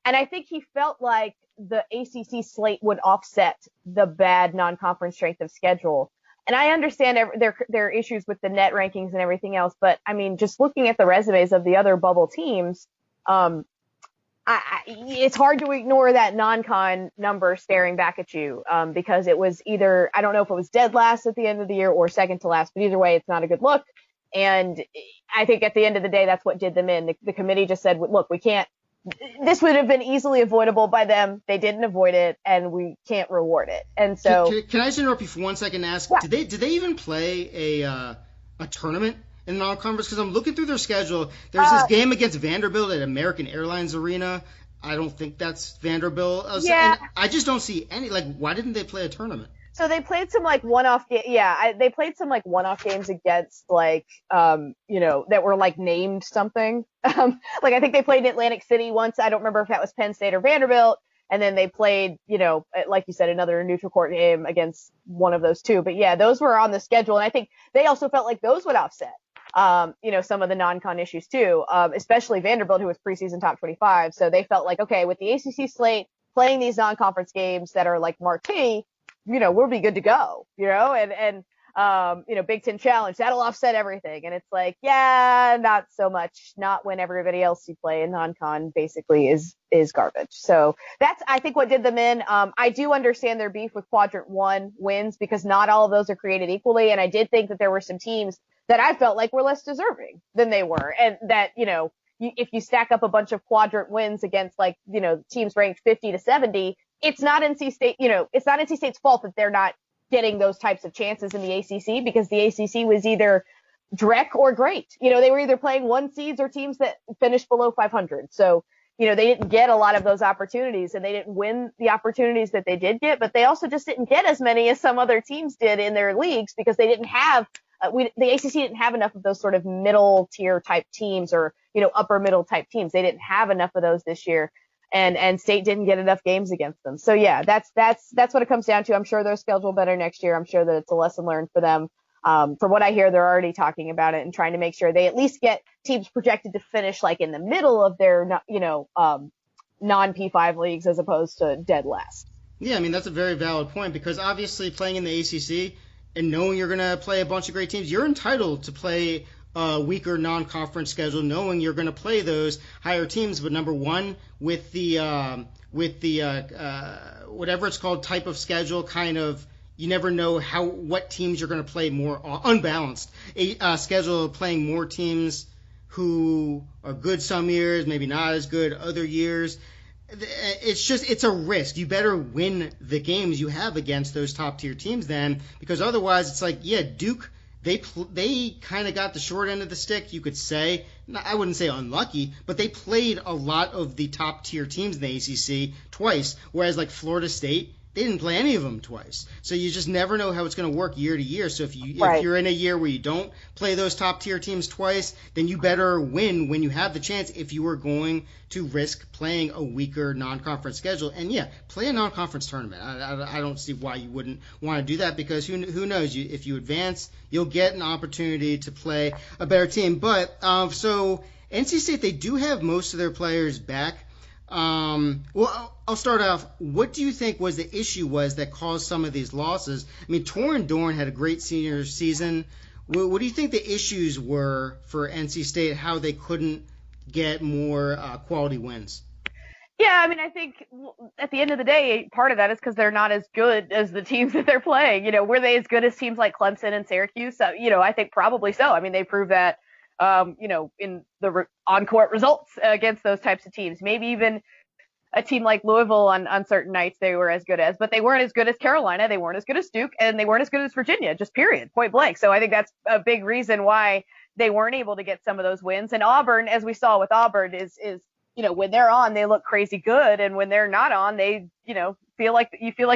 [SPEAKER 2] and I think he felt like the ACC slate would offset the bad non-conference strength of schedule. And I understand there are issues with the net rankings and everything else. But I mean, just looking at the resumes of the other bubble teams, it's hard to ignore that non-con number staring back at you, because it was either, I don't know if it was dead last at the end of the year or second to last, but either way, it's not a good look. And I think at the end of the day, that's what did them in. The committee just said, look, we can't, this would have been easily avoidable by them. They didn't avoid it, and we can't reward it. And so,
[SPEAKER 3] can I just interrupt you for 1 second and ask,
[SPEAKER 2] yeah.
[SPEAKER 3] did they even play a tournament in the non-conference? Because I'm looking through their schedule. There's this game against Vanderbilt at American Airlines Arena. I don't think that's Vanderbilt.
[SPEAKER 2] Yeah.
[SPEAKER 3] And I just don't see any, why didn't they play a tournament?
[SPEAKER 2] So they played some one-off they played some one-off games against that were named something. I think they played in Atlantic City once. I don't remember if that was Penn State or Vanderbilt. And then they played, like you said, another neutral court game against one of those two. But yeah, those were on the schedule. And I think they also felt like those would offset, some of the non-con issues too, especially Vanderbilt, who was preseason top 25. So they felt like, okay, with the ACC slate playing these non-conference games that are marquee, we'll be good to go, and Big Ten Challenge, that'll offset everything. And it's not so much, not when everybody else you play in non-con basically is garbage. So that's, I think, what did them in. I do understand their beef with quadrant one wins because not all of those are created equally. And I did think that there were some teams that I felt like were less deserving than they were. And that, if you stack up a bunch of quadrant wins against teams ranked 50 to 70, it's not NC State, it's not NC State's fault that they're not getting those types of chances in the ACC, because the ACC was either dreck or great. They were either playing one seeds or teams that finished below 500. So, they didn't get a lot of those opportunities, and they didn't win the opportunities that they did get, but they also just didn't get as many as some other teams did in their leagues because they didn't have, the ACC didn't have enough of those sort of middle tier type teams or, upper middle type teams. They didn't have enough of those this year. And State didn't get enough games against them. So yeah, that's what it comes down to. I'm sure they'll schedule better next year. I'm sure that it's a lesson learned for them. From what I hear, they're already talking about it and trying to make sure they at least get teams projected to finish in the middle of their, non-P5 leagues as opposed to dead last.
[SPEAKER 3] Yeah, I mean, that's a very valid point, because obviously playing in the ACC and knowing you're going to play a bunch of great teams, you're entitled to play weaker non-conference schedule, knowing you're going to play those higher teams. But number one, with the whatever it's called type of schedule, kind of, you never know what teams you're going to play more unbalanced. Schedule playing more teams who are good some years, maybe not as good other years. It's a risk. You better win the games you have against those top tier teams then, because otherwise it's Duke they kind of got the short end of the stick, you could say. I wouldn't say unlucky, but they played a lot of the top tier teams in the ACC twice, whereas like Florida State, they didn't play any of them twice. So you just never know how it's going to work year to year. So if you're in a year where you don't play those top tier teams twice, then you better win when you have the chance if you are going to risk playing a weaker non-conference schedule. And yeah, play a non-conference tournament. I don't see why you wouldn't want to do that, because who knows? If you advance, you'll get an opportunity to play a better team. But so NC State, they do have most of their players back. Well, I'll start off. What do you think was the issue that caused some of these losses? I mean, Torin Dorn had a great senior season. What do you think the issues were for NC State, how they couldn't get more quality wins?
[SPEAKER 2] Yeah, I mean, I think at the end of the day, part of that is because they're not as good as the teams that they're playing. Were they as good as teams like Clemson and Syracuse? I think probably so. I mean, they proved that in the on-court results against those types of teams. Maybe even a team like Louisville on certain nights they were as good as, but they weren't as good as Carolina, they weren't as good as Duke, and they weren't as good as Virginia, just period, point blank. So I think that's a big reason why they weren't able to get some of those wins. And Auburn, as we saw with Auburn, is when they're on, they look crazy good, and when they're not on, they feel like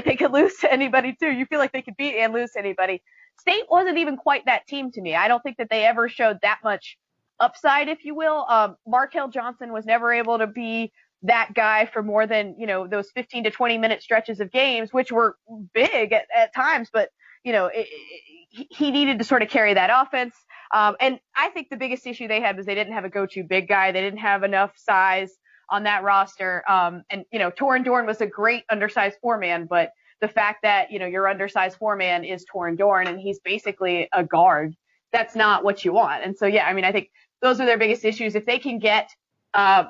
[SPEAKER 2] they could lose to anybody too. You feel like they could beat and lose to anybody. State wasn't even quite that team to me. I don't think that they ever showed that much upside, if you will. Markell Johnson was never able to be that guy for more than, those 15 to 20 minute stretches of games, which were big at times, but, he needed to sort of carry that offense. And I think the biggest issue they had was they didn't have a go-to big guy. They didn't have enough size on that roster. And Torin Dorn was a great undersized four-man, but the fact that, your undersized four-man is Torin Dorn and he's basically a guard, that's not what you want. And so, yeah, I mean, I think those are their biggest issues. If they can get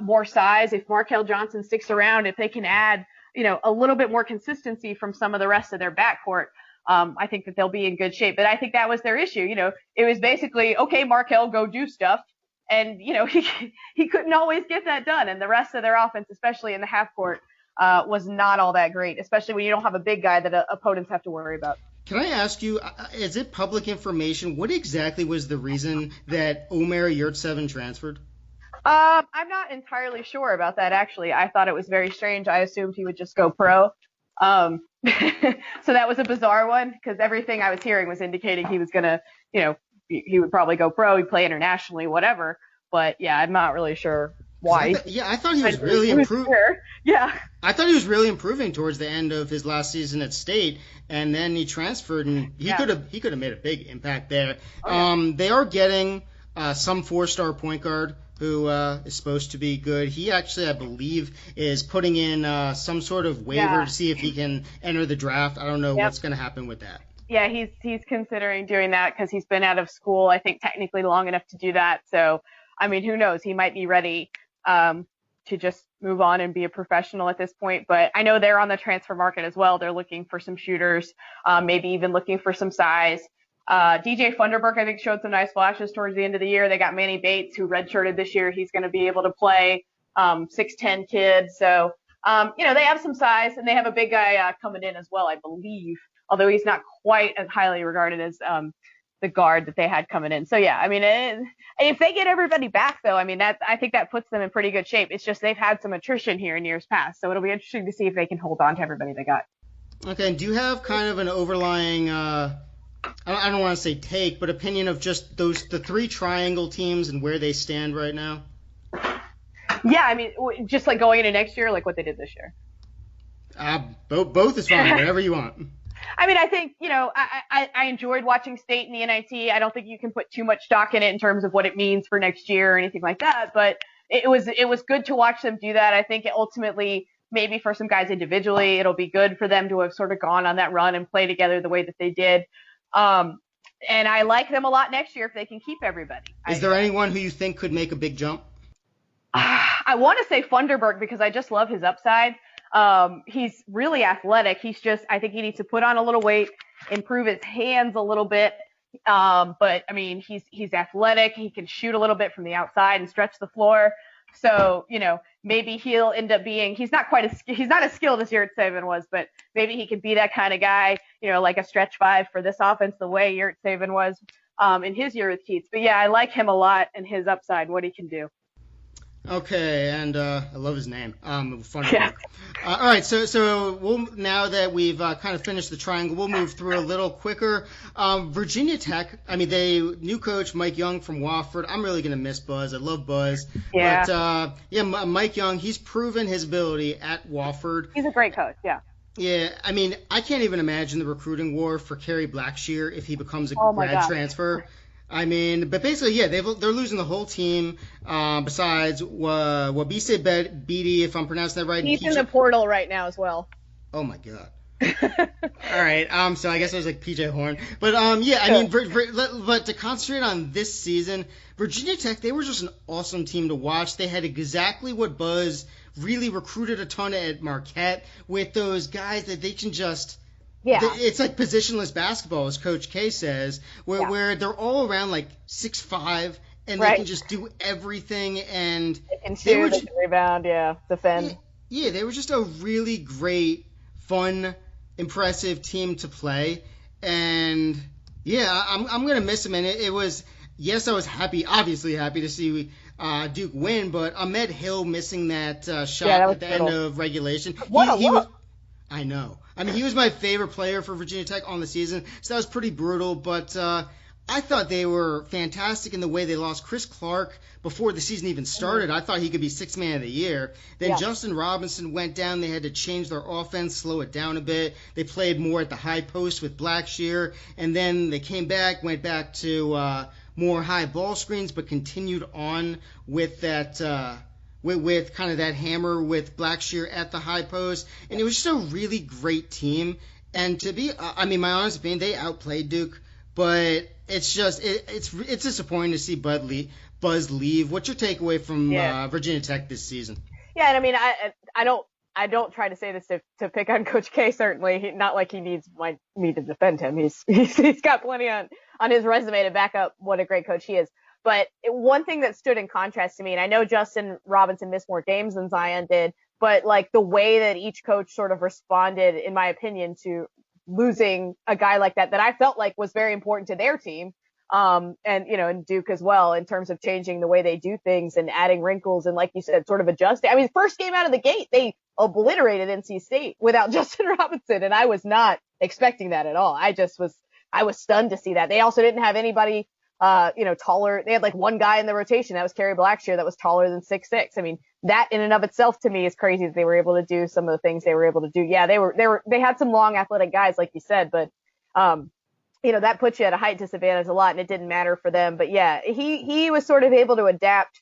[SPEAKER 2] more size, if Markell Johnson sticks around, if they can add, a little bit more consistency from some of the rest of their backcourt, I think that they'll be in good shape. But I think that was their issue. It was basically, okay, Markell, go do stuff. And, he couldn't always get that done. And the rest of their offense, especially in the half court, was not all that great, especially when you don't have a big guy that opponents have to worry about.
[SPEAKER 3] Can I ask you, is it public information, what exactly was the reason that Omer Yurtseven transferred?
[SPEAKER 2] I'm not entirely sure about that, actually. I thought it was very strange. I assumed he would just go pro. So that was a bizarre one, because everything I was hearing was indicating he was going to, he would probably go pro, he'd play internationally, whatever. But, yeah, I'm not really sure why.
[SPEAKER 3] I thought he was really improving.
[SPEAKER 2] Yeah.
[SPEAKER 3] I thought he was really improving towards the end of his last season at State, and then he transferred, and he could have made a big impact there. They are getting some 4-star point guard who is supposed to be good. He actually, I believe, is putting in some sort of waiver to see if he can enter the draft. I don't know what's going to happen with that.
[SPEAKER 2] Yeah, he's considering doing that because he's been out of school, I think, technically long enough to do that. So, I mean, who knows? He might be ready to just move on and be a professional at this point. But I know they're on the transfer market as well. They're looking for some shooters, maybe even looking for some size. DJ Funderburk, I think, showed some nice flashes towards the end of the year. They got Manny Bates, who redshirted this year. He's going to be able to play, 6'10" kid. So, they have some size, and they have a big guy coming in as well, I believe, although he's not quite as highly regarded as the guard that they had coming in. So, yeah, I mean, if they get everybody back, though, I mean, I think that puts them in pretty good shape. It's just they've had some attrition here in years past, so it'll be interesting to see if they can hold on to everybody they got.
[SPEAKER 3] Okay, and do you have kind of an overlying I don't want to say take, but opinion of just the 3 triangle teams and where they stand right now?
[SPEAKER 2] Yeah, I mean, just like going into next year, like what they did this year.
[SPEAKER 3] Both is fine, whatever you want.
[SPEAKER 2] I mean, I think, I enjoyed watching State in the NIT. I don't think you can put too much stock in it in terms of what it means for next year or anything like that, but it was good to watch them do that. I think ultimately, maybe for some guys individually, it'll be good for them to have sort of gone on that run and play together the way that they did. And I like them a lot next year if they can keep everybody.
[SPEAKER 3] Is there anyone who you think could make a big jump?
[SPEAKER 2] I want to say Funderburk because I just love his upside. He's really athletic. I think he needs to put on a little weight, improve his hands a little bit. But I mean, he's athletic. He can shoot a little bit from the outside and stretch the floor. So, maybe he'll end up being, he's not as skilled as Yurtseven was, but maybe he could be that kind of guy, like a stretch 5 for this offense, the way Yurtseven was.
[SPEAKER 4] in his year with Keats. But yeah, I like him a lot and his upside, what he can do.
[SPEAKER 3] Okay, and I love his name. Funny.
[SPEAKER 4] Yeah.
[SPEAKER 3] All right, so we'll, now that we've kind of finished the triangle, we'll move through a little quicker. Virginia Tech, I mean, new coach Mike Young from Wofford. I'm really going to miss Buzz. I love Buzz.
[SPEAKER 4] Yeah.
[SPEAKER 3] But, Mike Young, he's proven his ability at Wofford.
[SPEAKER 4] He's a great coach, yeah.
[SPEAKER 3] Yeah, I mean, I can't even imagine the recruiting war for Kerry Blackshear if he becomes a grad transfer. I mean, but basically, yeah, they're losing the whole team. Besides Wabise Beatty, if I'm pronouncing that right.
[SPEAKER 2] He's in the portal right now as well.
[SPEAKER 3] Oh my god. All right. So I guess it was like PJ Horn, but yeah, I mean, but to concentrate on this season, Virginia Tech, they were just an awesome team to watch. They had exactly what Buzz really recruited a ton at Marquette with those guys that they can just. Yeah. It's like positionless basketball, as Coach K says, where they're all around like 6'5", and they can just do everything. And
[SPEAKER 2] they can shoot, they can rebound, defend.
[SPEAKER 3] Yeah, they were just a really great, fun, impressive team to play. And yeah, I'm gonna miss them. And it was, yes, I was obviously happy to see Duke win, but Ahmed Hill missing that shot at the end of regulation. I know. I mean, he was my favorite player for Virginia Tech on the season, so that was pretty brutal. But I thought they were fantastic in the way they lost Chris Clark before the season even started. I thought he could be Sixth Man of the Year. Then Justin Robinson went down. They had to change their offense, slow it down a bit. They played more at the high post with Blackshear, and then they came back, went back to more high ball screens, but continued on with that with kind of that hammer with Blackshear at the high post. And it was just a really great team. And to be, I mean, my honest opinion, they outplayed Duke, but it's just, it's disappointing to see Buzz leave. What's your takeaway from Virginia Tech this season?
[SPEAKER 2] Yeah, and I mean, I don't try to say this to pick on Coach K. Certainly, not like he needs me to defend him. He's got plenty on his resume to back up what a great coach he is. But one thing that stood in contrast to me, and I know Justin Robinson missed more games than Zion did, but like the way that each coach sort of responded, in my opinion, to losing a guy like that I felt like was very important to their team, and Duke as well, in terms of changing the way they do things and adding wrinkles and, like you said, sort of adjusting. I mean, first game out of the gate, they obliterated NC State without Justin Robinson, and I was not expecting that at all. I was stunned to see that. They also didn't have anybody taller. They had like one guy in the rotation. That was Kerry Blackshear, that was taller than 6'6". I mean, that in and of itself to me is crazy that they were able to do some of the things they were able to do. Yeah, they had some long athletic guys, like you said, but, that puts you at a height disadvantage a lot, and it didn't matter for them. But yeah, he was sort of able to adapt,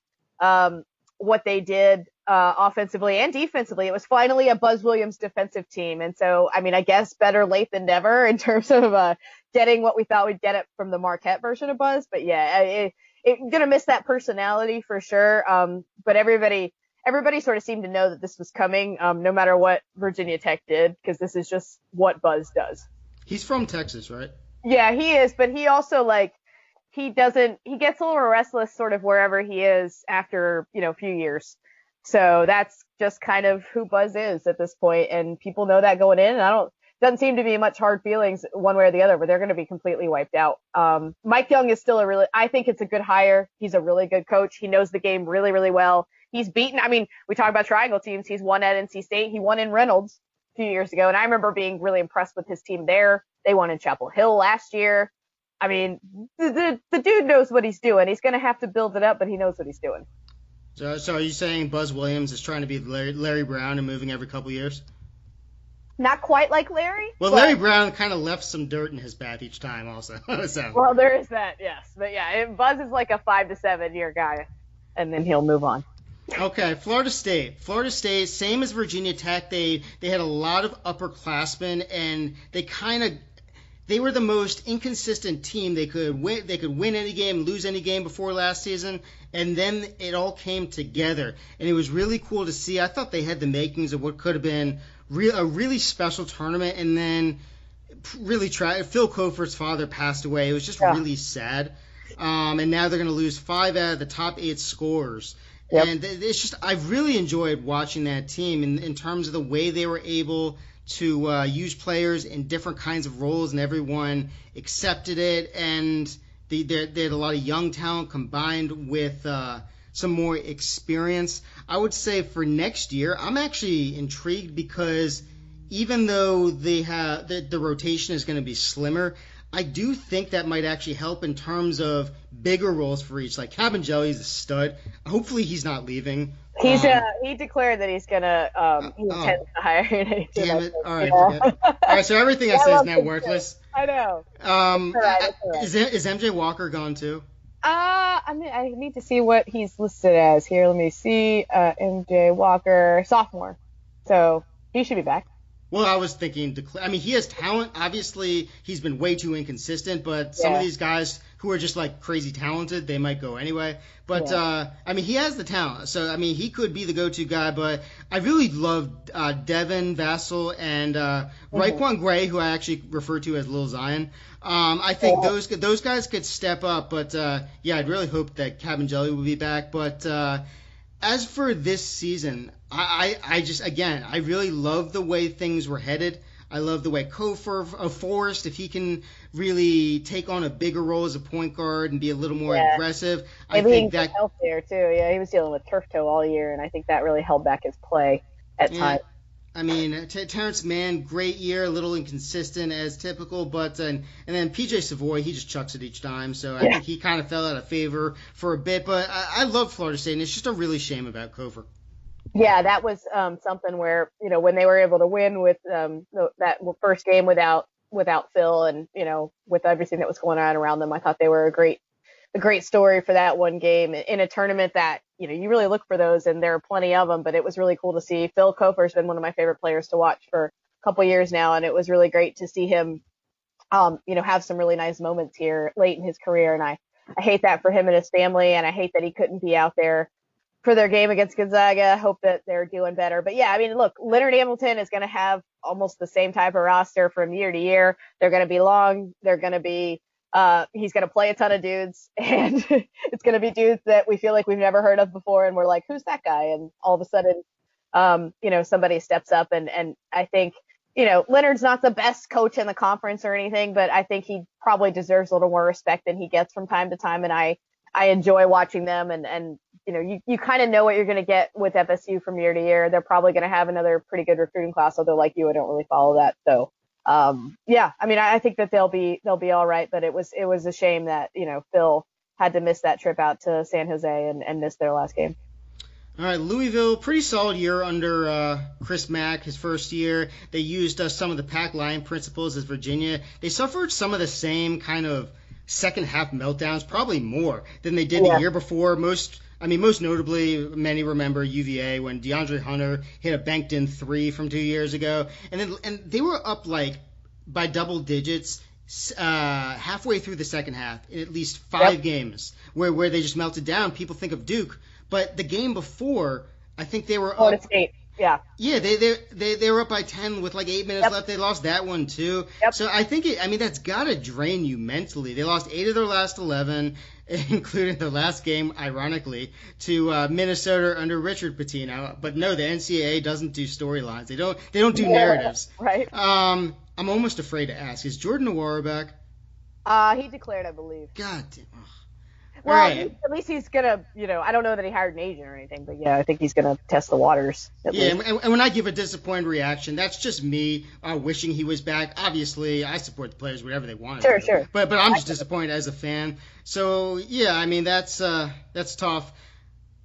[SPEAKER 2] what they did, offensively and defensively. It was finally a Buzz Williams defensive team. And so, I mean, I guess better late than never in terms of, getting what we thought we'd get it from the Marquette version of Buzz. But yeah, gonna miss that personality for sure. But everybody sort of seemed to know that this was coming, no matter what Virginia Tech did, because this is just what Buzz does.
[SPEAKER 3] He's from Texas, right?
[SPEAKER 2] Yeah, he is. But he also he gets a little restless sort of wherever he is after, a few years. So that's just kind of who Buzz is at this point. And people know that going in, and doesn't seem to be much hard feelings one way or the other, but they're going to be completely wiped out. Mike Young is still I think it's a good hire. He's a really good coach. He knows the game really, really well. He's beaten, I mean, we talk about triangle teams. He's won at NC State. He won in Reynolds a few years ago. And I remember being really impressed with his team there. They won in Chapel Hill last year. I mean, the dude knows what he's doing. He's going to have to build it up, but he knows what he's doing.
[SPEAKER 3] So are you saying Buzz Williams is trying to be Larry Brown and moving every couple years?
[SPEAKER 2] Not quite like Larry.
[SPEAKER 3] Well, Larry Brown kind of left some dirt in his bath each time also. So.
[SPEAKER 2] Well, there is that, yes. But yeah, Buzz is like a 5 to 7 year guy, and then he'll move on.
[SPEAKER 3] Okay, Florida State, same as Virginia Tech. They had a lot of upperclassmen, and they were the most inconsistent team. They could win any game, lose any game before last season, and then it all came together, and it was really cool to see. I thought they had the makings of what could have been a really special tournament, and then Phil Cofert's father passed away. It was just really sad, and now they're going to lose 5 out of the top 8 scorers. Yep. And it's just, I really enjoyed watching that team in terms of the way they were able to use players in different kinds of roles, and everyone accepted it. And They had a lot of young talent combined with some more experience. I would say for next year, I'm actually intrigued because even though they have the rotation is going to be slimmer, I do think that might actually help in terms of bigger roles for each. Like Cabangeli is a stud. Hopefully he's not leaving.
[SPEAKER 2] He declared that he's gonna he intends to hire an
[SPEAKER 3] Damn it! All right, forget. All right, so everything I say is now worthless.
[SPEAKER 2] I know.
[SPEAKER 3] Is MJ Walker gone too?
[SPEAKER 2] I need to see what he's listed as here. Let me see. MJ Walker, sophomore, so he should be back.
[SPEAKER 3] Well, I was thinking, he has talent. Obviously, he's been way too inconsistent, but some of these guys who are just like crazy talented, they might go anyway. But, he has the talent. So, he could be the go-to guy, but I really love Devin Vassell and Raekwon Gray, who I actually refer to as Lil Zion. I think those guys could step up, but, I'd really hope that Cabangeli will be back. But as for this season, I really love the way things were headed. I love the way Forrest, if he can really take on a bigger role as a point guard and be a little more aggressive. I think that
[SPEAKER 2] health there too. Yeah, he was dealing with turf toe all year, and I think that really held back his play at times.
[SPEAKER 3] Terrence Mann, great year, a little inconsistent as typical, but and then PJ Savoy, he just chucks it each time, so I think he kind of fell out of favor for a bit. But I love Florida State, and it's just a really shame about Cofer.
[SPEAKER 2] Yeah, that was something where, when they were able to win with that first game without Phil and, with everything that was going on around them, I thought they were a great story for that one game in a tournament that, you really look for those, and there are plenty of them, but it was really cool to see. Phil Cofer's been one of my favorite players to watch for a couple years now, and it was really great to see him, have some really nice moments here late in his career. And I hate that for him and his family, and I hate that he couldn't be out there for their game against Gonzaga. Hope that they're doing better. But look, Leonard Hamilton is going to have almost the same type of roster from year to year. They're going to be long. They're going to be, he's going to play a ton of dudes, and it's going to be dudes that we feel like we've never heard of before. And we're like, who's that guy? And all of a sudden, somebody steps up, and I think, Leonard's not the best coach in the conference or anything, but I think he probably deserves a little more respect than he gets from time to time. And I enjoy watching them, and you kind of know what you're going to get with FSU from year to year. They're probably going to have another pretty good recruiting class, although like you, I don't really follow that. So, I think that they'll be all right, but it was a shame that, Phil had to miss that trip out to San Jose and miss their last game.
[SPEAKER 3] All right, Louisville, pretty solid year under Chris Mack, his first year. They used some of the pack line principles as Virginia. They suffered some of the same kind of second half meltdowns, probably more than they did the year before. Most notably, many remember UVA when DeAndre Hunter hit a banked in 3 from 2 years ago. And they were up like by double digits halfway through the second half in at least 5 games where they just melted down. People think of Duke, but the game before, I think they were
[SPEAKER 2] Florida State. Yeah.
[SPEAKER 3] Yeah, they were up by 10 with like 8 minutes left. They lost that one too.
[SPEAKER 2] Yep.
[SPEAKER 3] So I think that's got to drain you mentally. They lost 8 of their last 11, including the last game, ironically, to Minnesota under Richard Pitino. But no, the NCAA doesn't do storylines. They don't do narratives.
[SPEAKER 2] Right.
[SPEAKER 3] I'm almost afraid to ask. Is Jordan Nwora back?
[SPEAKER 2] He declared, I believe.
[SPEAKER 3] God damn.
[SPEAKER 2] Well,
[SPEAKER 3] right.
[SPEAKER 2] At least he's going to, I don't know that he hired an agent or anything, but I think he's going to test the waters.
[SPEAKER 3] And when I give a disappointed reaction, that's just me wishing he was back. Obviously, I support the players, whatever they want.
[SPEAKER 2] Sure.
[SPEAKER 3] But I'm just disappointed as a fan. So, that's tough.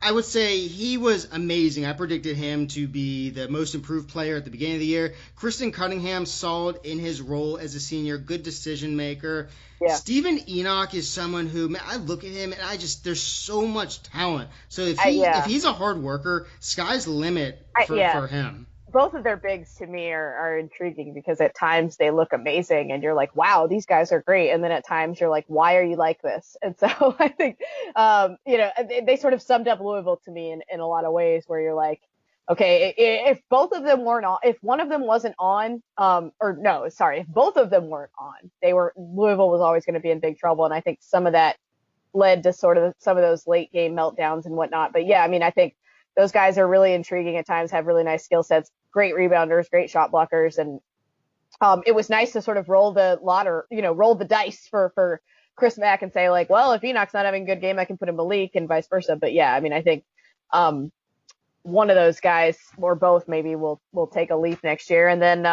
[SPEAKER 3] I would say he was amazing. I predicted him to be the most improved player at the beginning of the year. Kristen Cunningham, solid in his role as a senior, good decision maker. Yeah. Stephen Enoch is someone who, man, I look at him and there's so much talent. So if he's a hard worker, sky's the limit for him.
[SPEAKER 2] Both of their bigs to me are intriguing because at times they look amazing and you're like, wow, these guys are great. And then at times you're like, why are you like this? And so I think, they sort of summed up Louisville to me in a lot of ways where you're like, okay, if both of them weren't on, if one of them wasn't on, if both of them weren't on, Louisville was always going to be in big trouble. And I think some of that led to sort of some of those late game meltdowns and whatnot. But I think those guys are really intriguing at times, have really nice skill sets, great rebounders, great shot blockers. And it was nice to sort of roll the dice for Chris Mack and say like, well, if Enoch's not having a good game, I can put in Malik and vice versa. But yeah, I mean, I think one of those guys or both maybe will take a leap next year. And then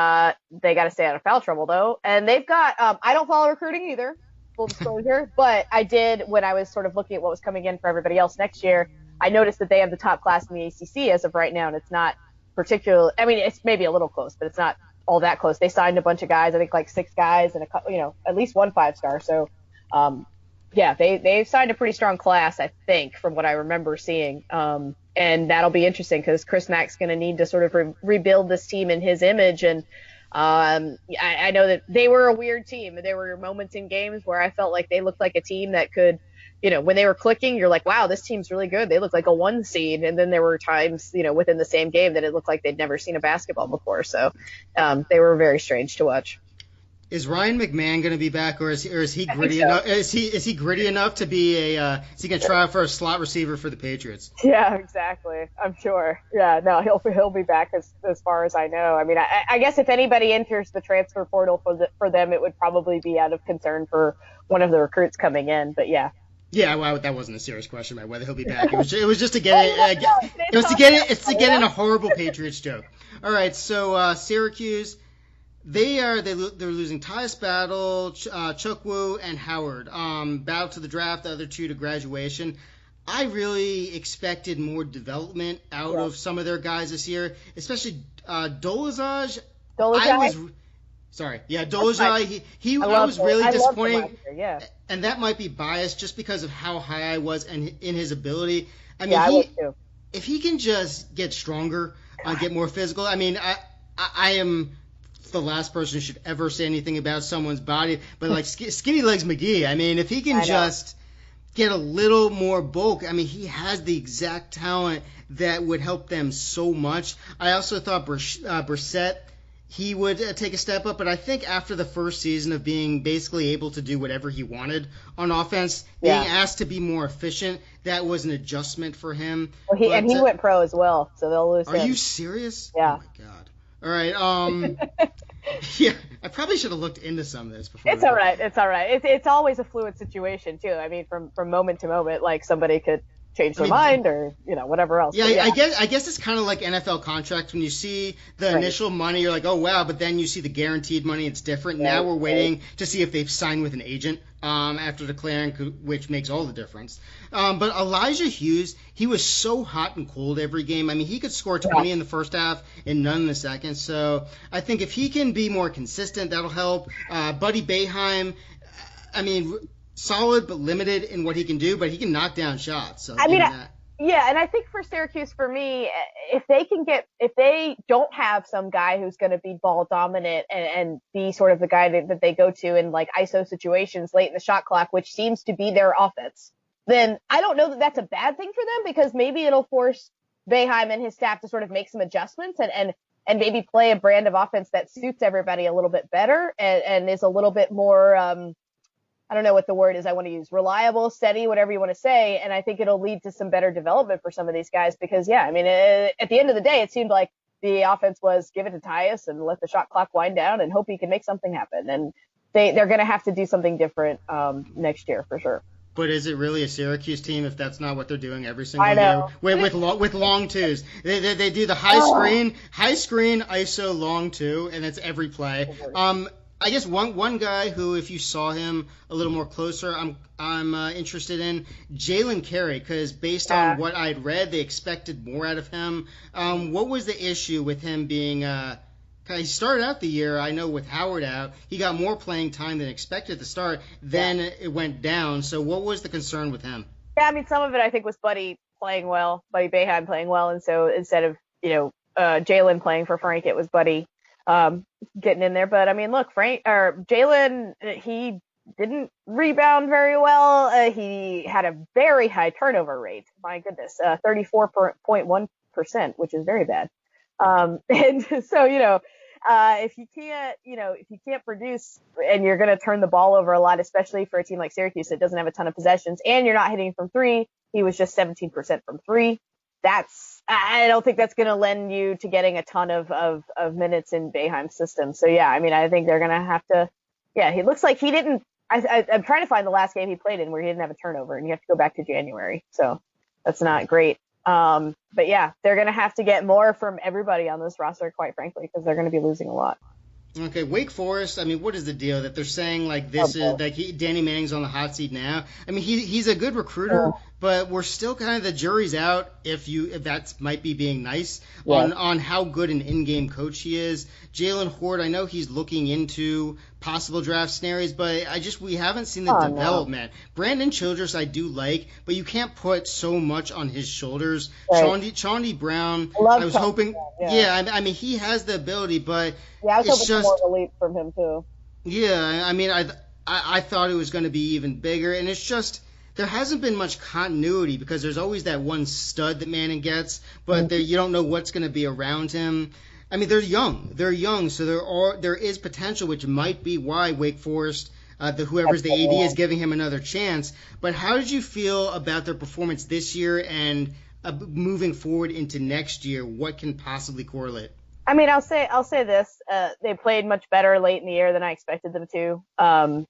[SPEAKER 2] they got to stay out of foul trouble though. And they've got I don't follow recruiting either, full disclosure, but I did when I was sort of looking at what was coming in for everybody else next year. I noticed that they have the top class in the ACC as of right now, and it's not particularly. I mean, it's maybe a little close, but it's not all that close. They signed a bunch of guys, I think like 6 guys and a couple, at least 1 5-star. So, yeah, they've signed a pretty strong class, I think, from what I remember seeing. And that'll be interesting because Chris Mack's going to need to sort of rebuild this team in his image. And I know that they were a weird team. There were moments in games where I felt like they looked like a team that could, when they were clicking, you're like, wow, this team's really good. They look like a 1 seed. And then there were times, within the same game that it looked like they'd never seen a basketball before. So they were very strange to watch.
[SPEAKER 3] Is Ryan McMahon going to be back, or is he gritty enough? Is he gritty enough to be is he going to try out for a slot receiver for the Patriots?
[SPEAKER 2] Yeah, exactly. I'm sure. Yeah, no, he'll be back as far as I know. I mean, I guess if anybody enters the transfer portal for them, it would probably be out of concern for one of the recruits coming in. But yeah.
[SPEAKER 3] Yeah, well, that wasn't a serious question about whether he'll be back. It was just to get it. It was to get in a horrible Patriots joke. All right, so Syracuse. They're losing Tyus Battle, Chukwu, and Howard. Battle to the draft, the other 2 to graduation. I really expected more development out of some of their guys this year, especially Dolezaj. Dolezaj. I was really disappointed.
[SPEAKER 2] Yeah.
[SPEAKER 3] And that might be biased just because of how high I was in his ability. I mean,
[SPEAKER 2] yeah, I was too.
[SPEAKER 3] If he can just get stronger, get more physical. I mean, I am the last person who should ever say anything about someone's body, but like Skinny Legs McGee, I mean, if he can just get a little more bulk, I mean, he has the exact talent that would help them so much. I also thought Brissett, he would take a step up, but I think after the first season of being basically able to do whatever he wanted on offense, being asked to be more efficient, that was an adjustment for him.
[SPEAKER 2] Well, he went pro as well, so they'll lose him.
[SPEAKER 3] Are you serious?
[SPEAKER 2] Yeah.
[SPEAKER 3] Oh my God. All right. Yeah, I probably should have looked into some of this before.
[SPEAKER 2] It's all right. It's always a fluid situation too. I mean, from moment to moment, like somebody could change their mind or whatever else.
[SPEAKER 3] Yeah, I guess it's kind of like NFL contracts. When you see the initial money, you're like, oh wow, but then you see the guaranteed money, it's different. Now we're waiting to see if they've signed with an agent after declaring, which makes all the difference. But Elijah Hughes, he was so hot and cold every game. I mean, he could score 20 in the first half and none in the second. So I think if he can be more consistent, that'll help. Buddy Boeheim, I mean, solid but limited in what he can do, but he can knock down shots. So
[SPEAKER 2] I mean, yeah, and I think for Syracuse, for me, if they don't have some guy who's going to be ball dominant and be sort of the guy that they go to in like ISO situations late in the shot clock, which seems to be their offense, then I don't know that that's a bad thing for them, because maybe it'll force Boeheim and his staff to sort of make some adjustments and maybe play a brand of offense that suits everybody a little bit better and is a little bit more I don't know what the word is I want to use, reliable, steady, whatever you want to say. And I think it'll lead to some better development for some of these guys because, yeah, I mean, at the end of the day, it seemed like the offense was give it to Tyus and let the shot clock wind down and hope he can make something happen. And they're going to have to do something different next year for sure.
[SPEAKER 3] But is it really a Syracuse team if that's not what they're doing every single year with long twos? They do the high screen ISO long two, and it's every play. I guess one guy who, if you saw him a little more closer, I'm interested in Jalen Carey, because based on what I'd read, they expected more out of him. What was the issue with him being? He started out the year, I know, with Howard out. He got more playing time than expected at the start. Then it went down. So what was the concern with him?
[SPEAKER 2] Yeah, I mean, some of it I think was Buddy Boeheim playing well, and so instead of Jalen playing for Frank, it was Buddy getting in there. But I mean, look, Jalen, he didn't rebound very well. He had a very high turnover rate. My goodness, 34.1%, which is very bad. And so, if you can't produce and you're going to turn the ball over a lot, especially for a team like Syracuse that doesn't have a ton of possessions, and you're not hitting from three, he was just 17% from three. I don't think that's going to lend you to getting a ton of minutes in Boeheim's system. So yeah, I mean, I think they're going to have to, he looks like he didn't I'm trying to find the last game he played in where he didn't have a turnover, and you have to go back to January. So that's not great. But yeah, they're going to have to get more from everybody on this roster, quite frankly, because they're going to be losing a lot.
[SPEAKER 3] Okay, Wake Forest. I mean, what is the deal that they're saying like this is like Danny Manning's on the hot seat now? I mean, he's a good recruiter, but we're still kind of the jury's out if that might be being nice on how good an in-game coach he is. Jalen Horde, I know he's looking into possible draft scenarios, but we haven't seen the development. No. Brandon Childress I do like, but you can't put so much on his shoulders. Right. Chauncey Brown, I was hoping, I mean, he has the ability, but
[SPEAKER 2] I was hoping for more of a leap from him too.
[SPEAKER 3] Yeah, I mean, I thought it was going to be even bigger, and it's just there hasn't been much continuity because there's always that one stud that Manning gets, but you don't know what's going to be around him. I mean, they're young, so there is potential, which might be why Wake Forest, whoever's the AD, is giving him another chance. But how did you feel about their performance this year and moving forward into next year? What can possibly correlate?
[SPEAKER 2] I mean, I'll say this: they played much better late in the year than I expected them to,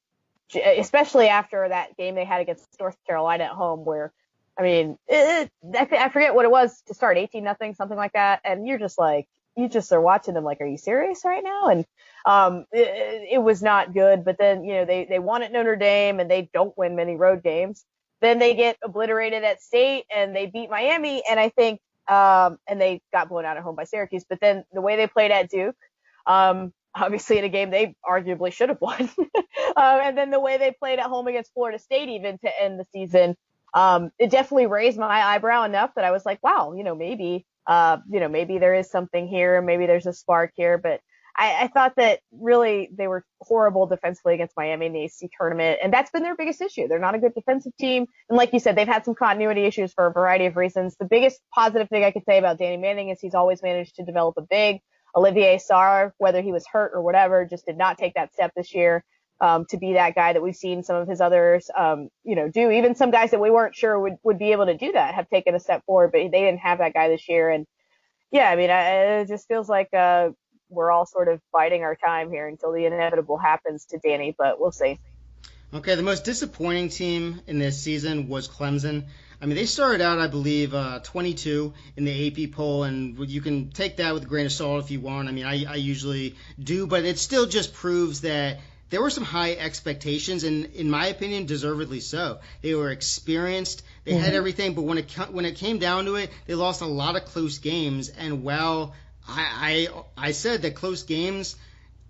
[SPEAKER 2] especially after that game they had against North Carolina at home, where, I mean, I forget what it was to start, 18-0, something like that, and you're just like, you just are watching them like, are you serious right now? And it was not good. But then, they won at Notre Dame, and they don't win many road games. Then they get obliterated at State, and they beat Miami, and I think. And they got blown out at home by Syracuse. But then the way they played at Duke, obviously in a game they arguably should have won. And then the way they played at home against Florida State even to end the season, it definitely raised my eyebrow enough that I was like, wow, maybe there is something here. Maybe there's a spark here. But I thought that really they were horrible defensively against Miami in the ACC tournament, and that's been their biggest issue. They're not a good defensive team, and like you said, they've had some continuity issues for a variety of reasons. The biggest positive thing I could say about Danny Manning is he's always managed to develop a big. Olivier Sarr, whether he was hurt or whatever, just did not take that step this year to be that guy that we've seen some of his others, do. Even some guys that we weren't sure would be able to do that have taken a step forward, but they didn't have that guy this year. And yeah, I mean, it just feels like we're all sort of biding our time here until the inevitable happens to Danny, but we'll see.
[SPEAKER 3] Okay, the most disappointing team in this season was Clemson. I mean, they started out, I believe, 22 in the AP poll, and you can take that with a grain of salt if you want. I mean, I usually do, but it still just proves that there were some high expectations, and in my opinion, deservedly so. They were experienced, they had everything, but when it came down to it, they lost a lot of close games, and while I said that close games,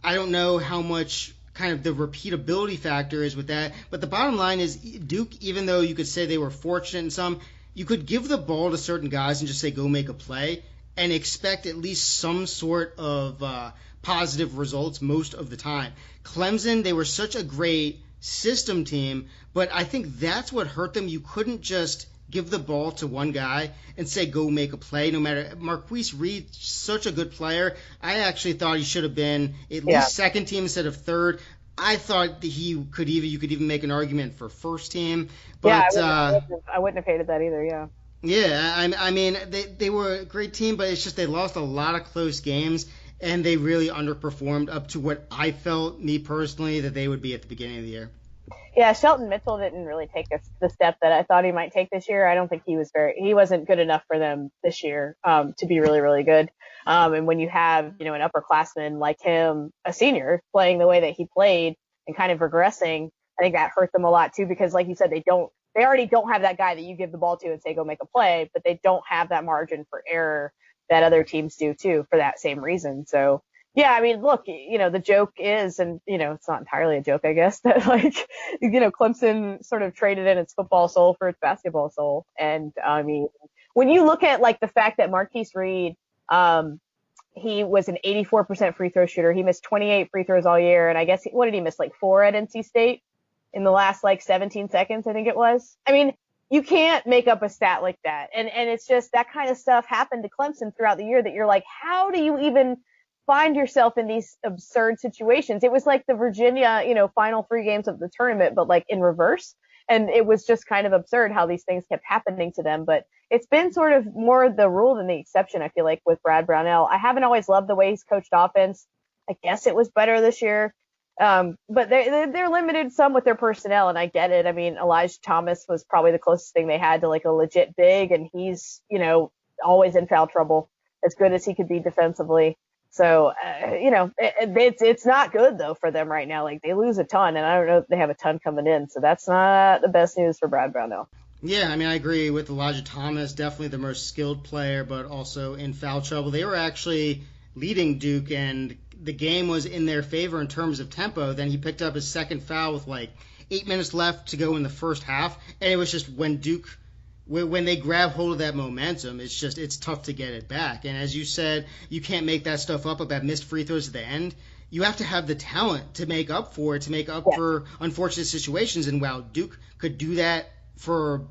[SPEAKER 3] I don't know how much kind of the repeatability factor is with that. But the bottom line is Duke, even though you could say they were fortunate in some, you could give the ball to certain guys and just say, go make a play and expect at least some sort of positive results most of the time. Clemson, they were such a great system team, but I think that's what hurt them. You couldn't just give the ball to one guy and say, go make a play, no matter. Marquise Reed, such a good player. I actually thought he should have been at least second team instead of third. I thought that you could even make an argument for first team. But
[SPEAKER 2] I wouldn't have hated that either, yeah.
[SPEAKER 3] Yeah, I mean, they were a great team, but it's just they lost a lot of close games, and they really underperformed up to what I felt, me personally, that they would be at the beginning of the year.
[SPEAKER 2] Yeah, Shelton Mitchell didn't really take the step that I thought he might take this year. I don't think he wasn't good enough for them this year to be really, really good. And when you have, an upperclassman like him, a senior, playing the way that he played and kind of regressing, I think that hurt them a lot too, because like you said, they already don't have that guy that you give the ball to and say, go make a play, but they don't have that margin for error that other teams do too for that same reason. So yeah, I mean, look, the joke is, and, it's not entirely a joke, I guess, that Clemson sort of traded in its football soul for its basketball soul. And I mean, when you look at the fact that Marquise Reed, he was an 84% free throw shooter. He missed 28 free throws all year. And I guess, what did he miss? 4 at NC State in the last 17 seconds, I think it was. I mean, you can't make up a stat like that. And it's just that kind of stuff happened to Clemson throughout the year that you're like, how do you even find yourself in these absurd situations? It was like the Virginia, final 3 games of the tournament, but in reverse. And it was just kind of absurd how these things kept happening to them. But it's been sort of more the rule than the exception, I feel like, with Brad Brownell. I haven't always loved the way he's coached offense. I guess it was better this year. But they're limited some with their personnel, and I get it. I mean, Elijah Thomas was probably the closest thing they had to like a legit big, and he's, always in foul trouble, as good as he could be defensively. So, it's not good though for them right now. Like they lose a ton, and I don't know if they have a ton coming in. So that's not the best news for Brad Brownell.
[SPEAKER 3] Yeah, I mean, I agree with Elijah Thomas, definitely the most skilled player, but also in foul trouble. They were actually leading Duke, and the game was in their favor in terms of tempo. Then he picked up his second foul with like 8 minutes left to go in the first half, and it was just when they grab hold of that momentum, it's tough to get it back. And as you said, you can't make that stuff up about missed free throws at the end. You have to have the talent to make up for it, for unfortunate situations. And while Duke could do that for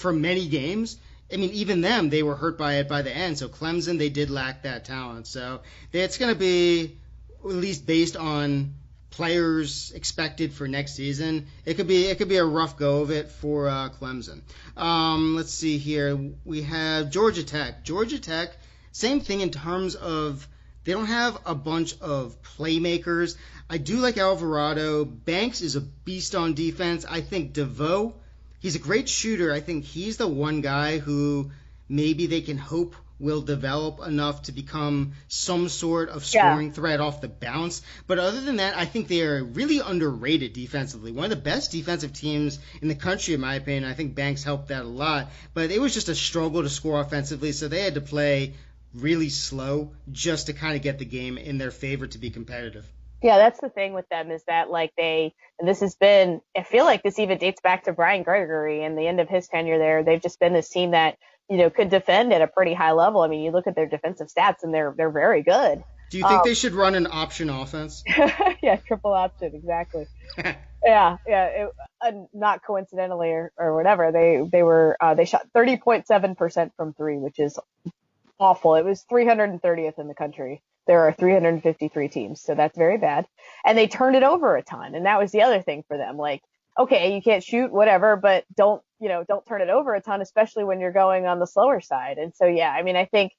[SPEAKER 3] many games, I mean, even them, they were hurt by it by the end. So Clemson, they did lack that talent. So it's going to be, at least based on players expected for next season, it could be a rough go of it for Clemson. Let's see here. We have Georgia Tech. Georgia Tech, same thing in terms of they don't have a bunch of playmakers. I do like Alvarado. Banks is a beast on defense. I think DeVoe, he's a great shooter. I think he's the one guy who maybe they can hope will develop enough to become some sort of scoring threat off the bounce. But other than that, I think they are really underrated defensively. One of the best defensive teams in the country, in my opinion. I think Banks helped that a lot. But it was just a struggle to score offensively, so they had to play really slow just to kind of get the game in their favor to be competitive.
[SPEAKER 2] Yeah, that's the thing with them is that and this has been, I feel like this even dates back to Brian Gregory and the end of his tenure there. They've just been this team that, could defend at a pretty high level. I mean, you look at their defensive stats and they're very good.
[SPEAKER 3] Do you think they should run an option offense?
[SPEAKER 2] Yeah, triple option, exactly. Yeah. Not coincidentally or whatever, they shot 30.7% from three, which is awful. It was 330th in the country. There are 353 teams, so that's very bad. And they turned it over a ton, and that was the other thing for them. Like, okay, you can't shoot, whatever, but don't turn it over a ton, especially when you're going on the slower side. And so, yeah, I mean, I think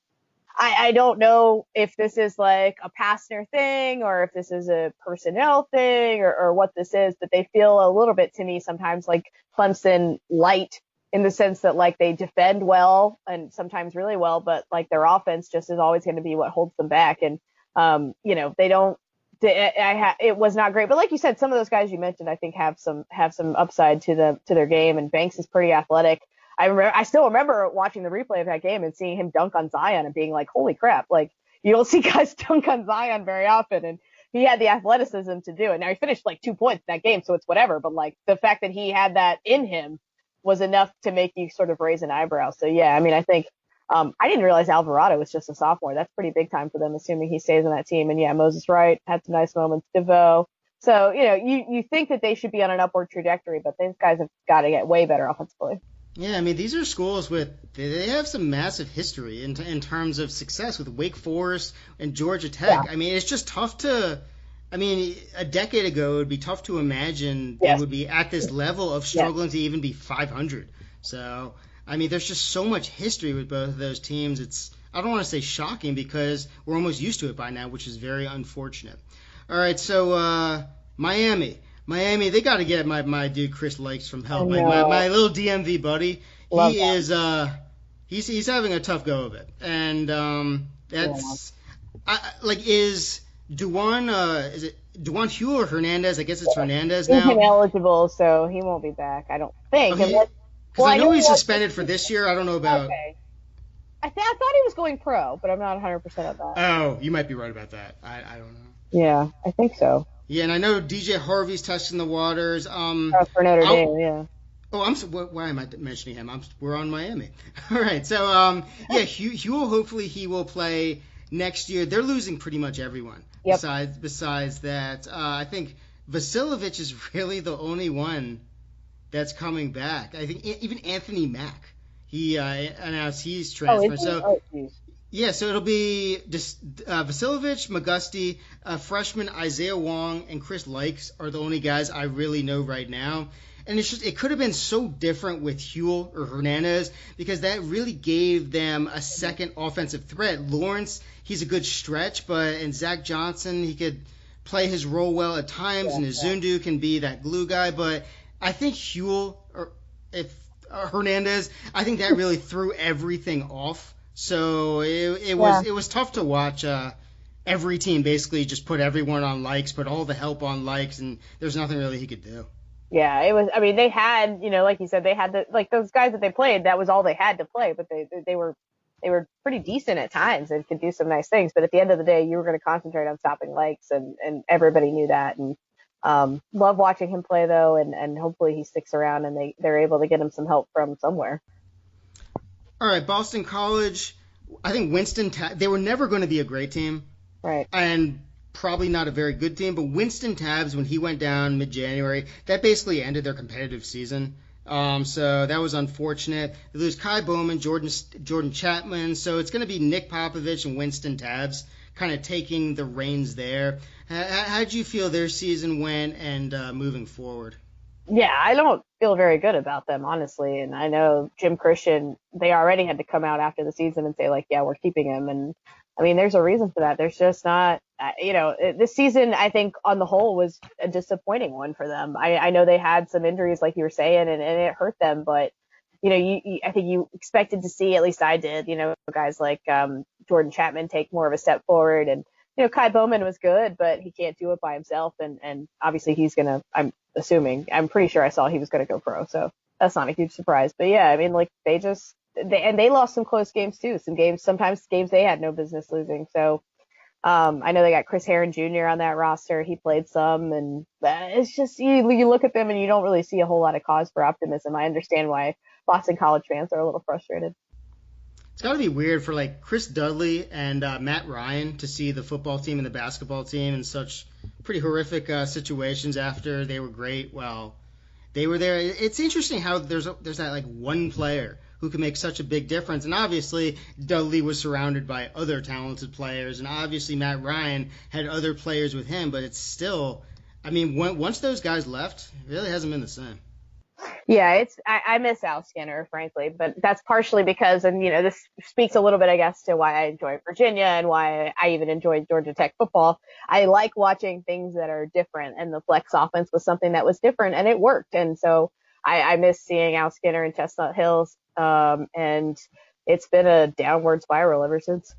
[SPEAKER 2] I don't know if this is like a Pastner thing or if this is a personnel thing or what this is, but they feel a little bit to me sometimes like Clemson light in the sense that like they defend well and sometimes really well, but like their offense just is always going to be what holds them back. And, they don't, it was not great, but like you said, some of those guys you mentioned, I think have some upside to their game, and Banks is pretty athletic. I still remember watching the replay of that game and seeing him dunk on Zion and being like, holy crap, like you don't see guys dunk on Zion very often. And he had the athleticism to do it. Now he finished like 2 points in that game, so it's whatever. But like the fact that he had that in him was enough to make you sort of raise an eyebrow. So yeah, I mean, I think, I didn't realize Alvarado was just a sophomore. That's pretty big time for them, assuming he stays on that team. And yeah, Moses Wright had some nice moments. DeVoe. So, you think that they should be on an upward trajectory, but these guys have got to get way better offensively.
[SPEAKER 3] Yeah, I mean, these are schools they have some massive history in terms of success with Wake Forest and Georgia Tech. Yeah. I mean, it's just tough a decade ago, it would be tough to imagine they would be at this level of struggling to even be 500. So, I mean, there's just so much history with both of those teams. I don't want to say shocking because we're almost used to it by now, which is very unfortunate. All right, so Miami, they got to get my dude Chris Likes from help. My little DMV buddy, he's having a tough go of it, and is Duan Duan Hugh or Hernandez? I guess it's Hernandez now.
[SPEAKER 2] He's ineligible, so he won't be back. I don't think.
[SPEAKER 3] Because I know he's suspended for this year. I don't know about.
[SPEAKER 2] Okay. I thought he was going pro, but I'm not 100% on that.
[SPEAKER 3] Oh, you might be right about that. I don't know.
[SPEAKER 2] Yeah, I think so.
[SPEAKER 3] Yeah, and I know DJ Harvey's testing the waters.
[SPEAKER 2] For Notre Dame, yeah.
[SPEAKER 3] Oh, why am I mentioning him? We're on Miami. All right, so Hugh, hopefully he will play next year. They're losing pretty much everyone.
[SPEAKER 2] Yep.
[SPEAKER 3] Besides that, I think Vasiljevic is really the only one that's coming back. I think even Anthony Mack, he announced he's transferred. So it'll be Vasiljevic, McGusty, freshman Isaiah Wong, and Chris Likes are the only guys I really know right now. And it could have been so different with Huel or Hernandez because that really gave them a second offensive threat. Lawrence, he's a good stretch, and Zach Johnson, he could play his role well at times, and Izundu can be that glue guy. But I think Huel, or if Hernandez, I think that really threw everything off. So it was tough to watch. Every team basically just put everyone on likes, put all the help on likes, and there's nothing really he could do.
[SPEAKER 2] Yeah, it was. I mean, they had, like you said, they had those guys that they played. That was all they had to play, but they were pretty decent at times and could do some nice things. But at the end of the day, you were going to concentrate on stopping likes, and everybody knew that. And love watching him play though, and hopefully he sticks around and they're able to get him some help from somewhere.
[SPEAKER 3] All right, Boston College. I think Winston. They were never going to be a great team.
[SPEAKER 2] Right.
[SPEAKER 3] And probably not a very good team, but Winston Tabbs, when he went down mid-January, that basically ended their competitive season. So that was unfortunate. They lose Kai Bowman, Jordan Chapman, so it's going to be Nick Popovich and Winston Tabbs kind of taking the reins there. How did you feel their season went and moving forward?
[SPEAKER 2] Yeah, I don't feel very good about them, honestly. And I know Jim Christian, they already had to come out after the season and say, like, yeah, we're keeping him. And I mean, there's a reason for that. There's just not, this season, I think on the whole was a disappointing one for them. I know they had some injuries, like you were saying, and it hurt them. But, I think you expected to see, at least I did, guys like Jordan Chapman take more of a step forward. And, Kai Bowman was good, but he can't do it by himself. And obviously he's going to, I'm pretty sure I saw he was going to go pro. So that's not a huge surprise. But yeah, I mean, like they lost some close games too. Sometimes games they had no business losing. So I know they got Chris Herron Jr. on that roster. He played some, and it's just you look at them and you don't really see a whole lot of cause for optimism. I understand why Boston College fans are a little frustrated.
[SPEAKER 3] It's got to be weird for like Chris Dudley and Matt Ryan to see the football team and the basketball team in such pretty horrific situations after they were great. Well, they were there. It's interesting how there's that like one player who can make such a big difference. And obviously, Dudley was surrounded by other talented players, and obviously Matt Ryan had other players with him, but it's still, I mean, once those guys left, it really hasn't been the same.
[SPEAKER 2] Yeah, I miss Al Skinner, frankly, but that's partially because, and this speaks a little bit, I guess, to why I enjoy Virginia and why I even enjoyed Georgia Tech football. I like watching things that are different, and the flex offense was something that was different, and it worked. And so I miss seeing Al Skinner in Chestnut Hills, and it's been a downward spiral ever since.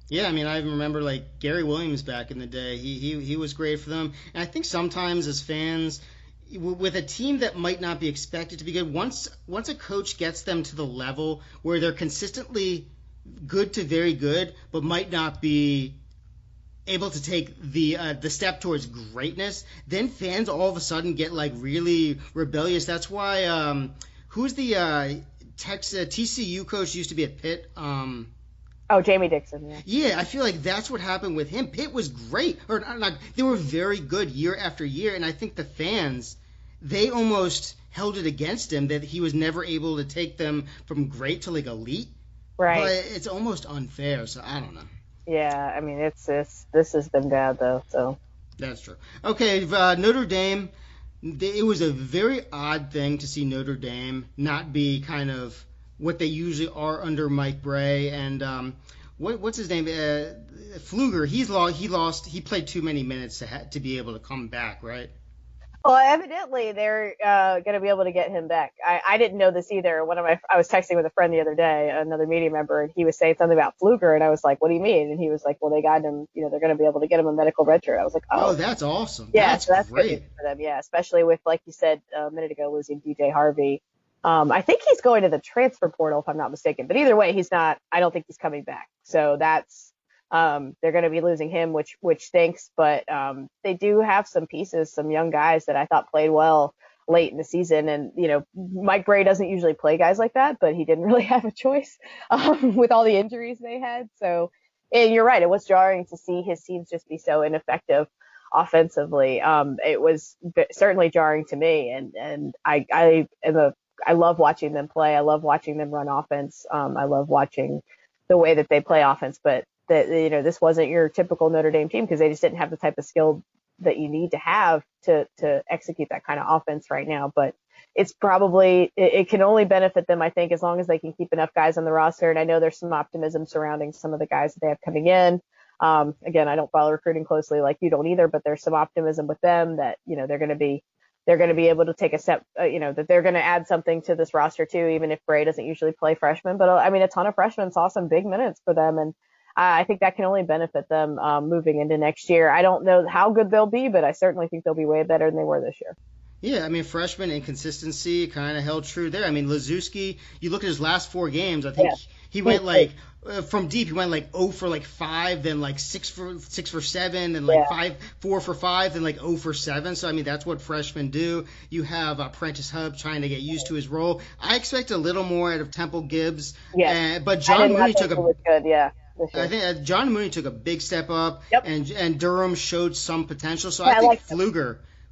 [SPEAKER 3] Yeah, I mean, I even remember like Gary Williams back in the day. He was great for them, and I think sometimes as fans, with a team that might not be expected to be good, once a coach gets them to the level where they're consistently good to very good, but might not be able to take the step towards greatness, then fans all of a sudden get like really rebellious. That's why who's the TCU coach used to be at Pitt?
[SPEAKER 2] Jamie Dixon. Yeah.
[SPEAKER 3] Yeah, I feel like that's what happened with him. Pitt was great, or not. They were very good year after year, and I think the fans, they almost held it against him that he was never able to take them from great to like elite.
[SPEAKER 2] Right.
[SPEAKER 3] But it's almost unfair, so I don't know.
[SPEAKER 2] Yeah, I mean, this has been bad though. So.
[SPEAKER 3] That's true. Okay, Notre Dame. It was a very odd thing to see Notre Dame not be kind of what they usually are under Mike Bray, and what's his name? Pfluger. He played too many minutes to be able to come back, right?
[SPEAKER 2] Well, evidently they're going to be able to get him back. I didn't know this either. I was texting with a friend the other day, another media member, and he was saying something about Pfluger, and I was like, "What do you mean?" And he was like, "Well, they got him. They're going to be able to get him a medical redshirt." I was like, "Oh,
[SPEAKER 3] that's awesome.
[SPEAKER 2] Yeah,
[SPEAKER 3] that's
[SPEAKER 2] great
[SPEAKER 3] great
[SPEAKER 2] for them. Yeah, especially with, like you said a minute ago, losing DJ Harvey. I think he's going to the transfer portal, if I'm not mistaken. But either way, he's not. I don't think he's coming back. So that's they're going to be losing him, which stinks. But they do have some pieces, some young guys that I thought played well late in the season. And Mike Bray doesn't usually play guys like that, but he didn't really have a choice with all the injuries they had. So, and you're right, it was jarring to see his teams just be so ineffective offensively. It was certainly jarring to me, and I love watching them play. I love watching them run offense. I love watching the way that they play offense, but this wasn't your typical Notre Dame team because they just didn't have the type of skill that you need to have to execute that kind of offense right now. But it's probably, it can only benefit them, I think, as long as they can keep enough guys on the roster. And I know there's some optimism surrounding some of the guys that they have coming in. Again, I don't follow recruiting closely like you don't either, but there's some optimism with them that, they're going to be able to take a step, that they're going to add something to this roster too, even if Bray doesn't usually play freshmen. But I mean, a ton of freshmen saw some big minutes for them, and I think that can only benefit them moving into next year. I don't know how good they'll be, but I certainly think they'll be way better than they were this year.
[SPEAKER 3] Yeah, I mean, freshman inconsistency kind of held true there. I mean, Lazewski, you look at his last 4 games, I think he went from deep, he went 0 for 5, then 6 for 7, then 4 for 5, then 0 for 7. So, I mean, that's what freshmen do. You have Prentice Hub trying to get used to his role. I expect a little more out of Temple Gibbs.
[SPEAKER 2] Yeah.
[SPEAKER 3] But John Mooney took
[SPEAKER 2] I
[SPEAKER 3] think John Mooney took a big step up, and Durham showed some potential. So
[SPEAKER 2] I
[SPEAKER 3] think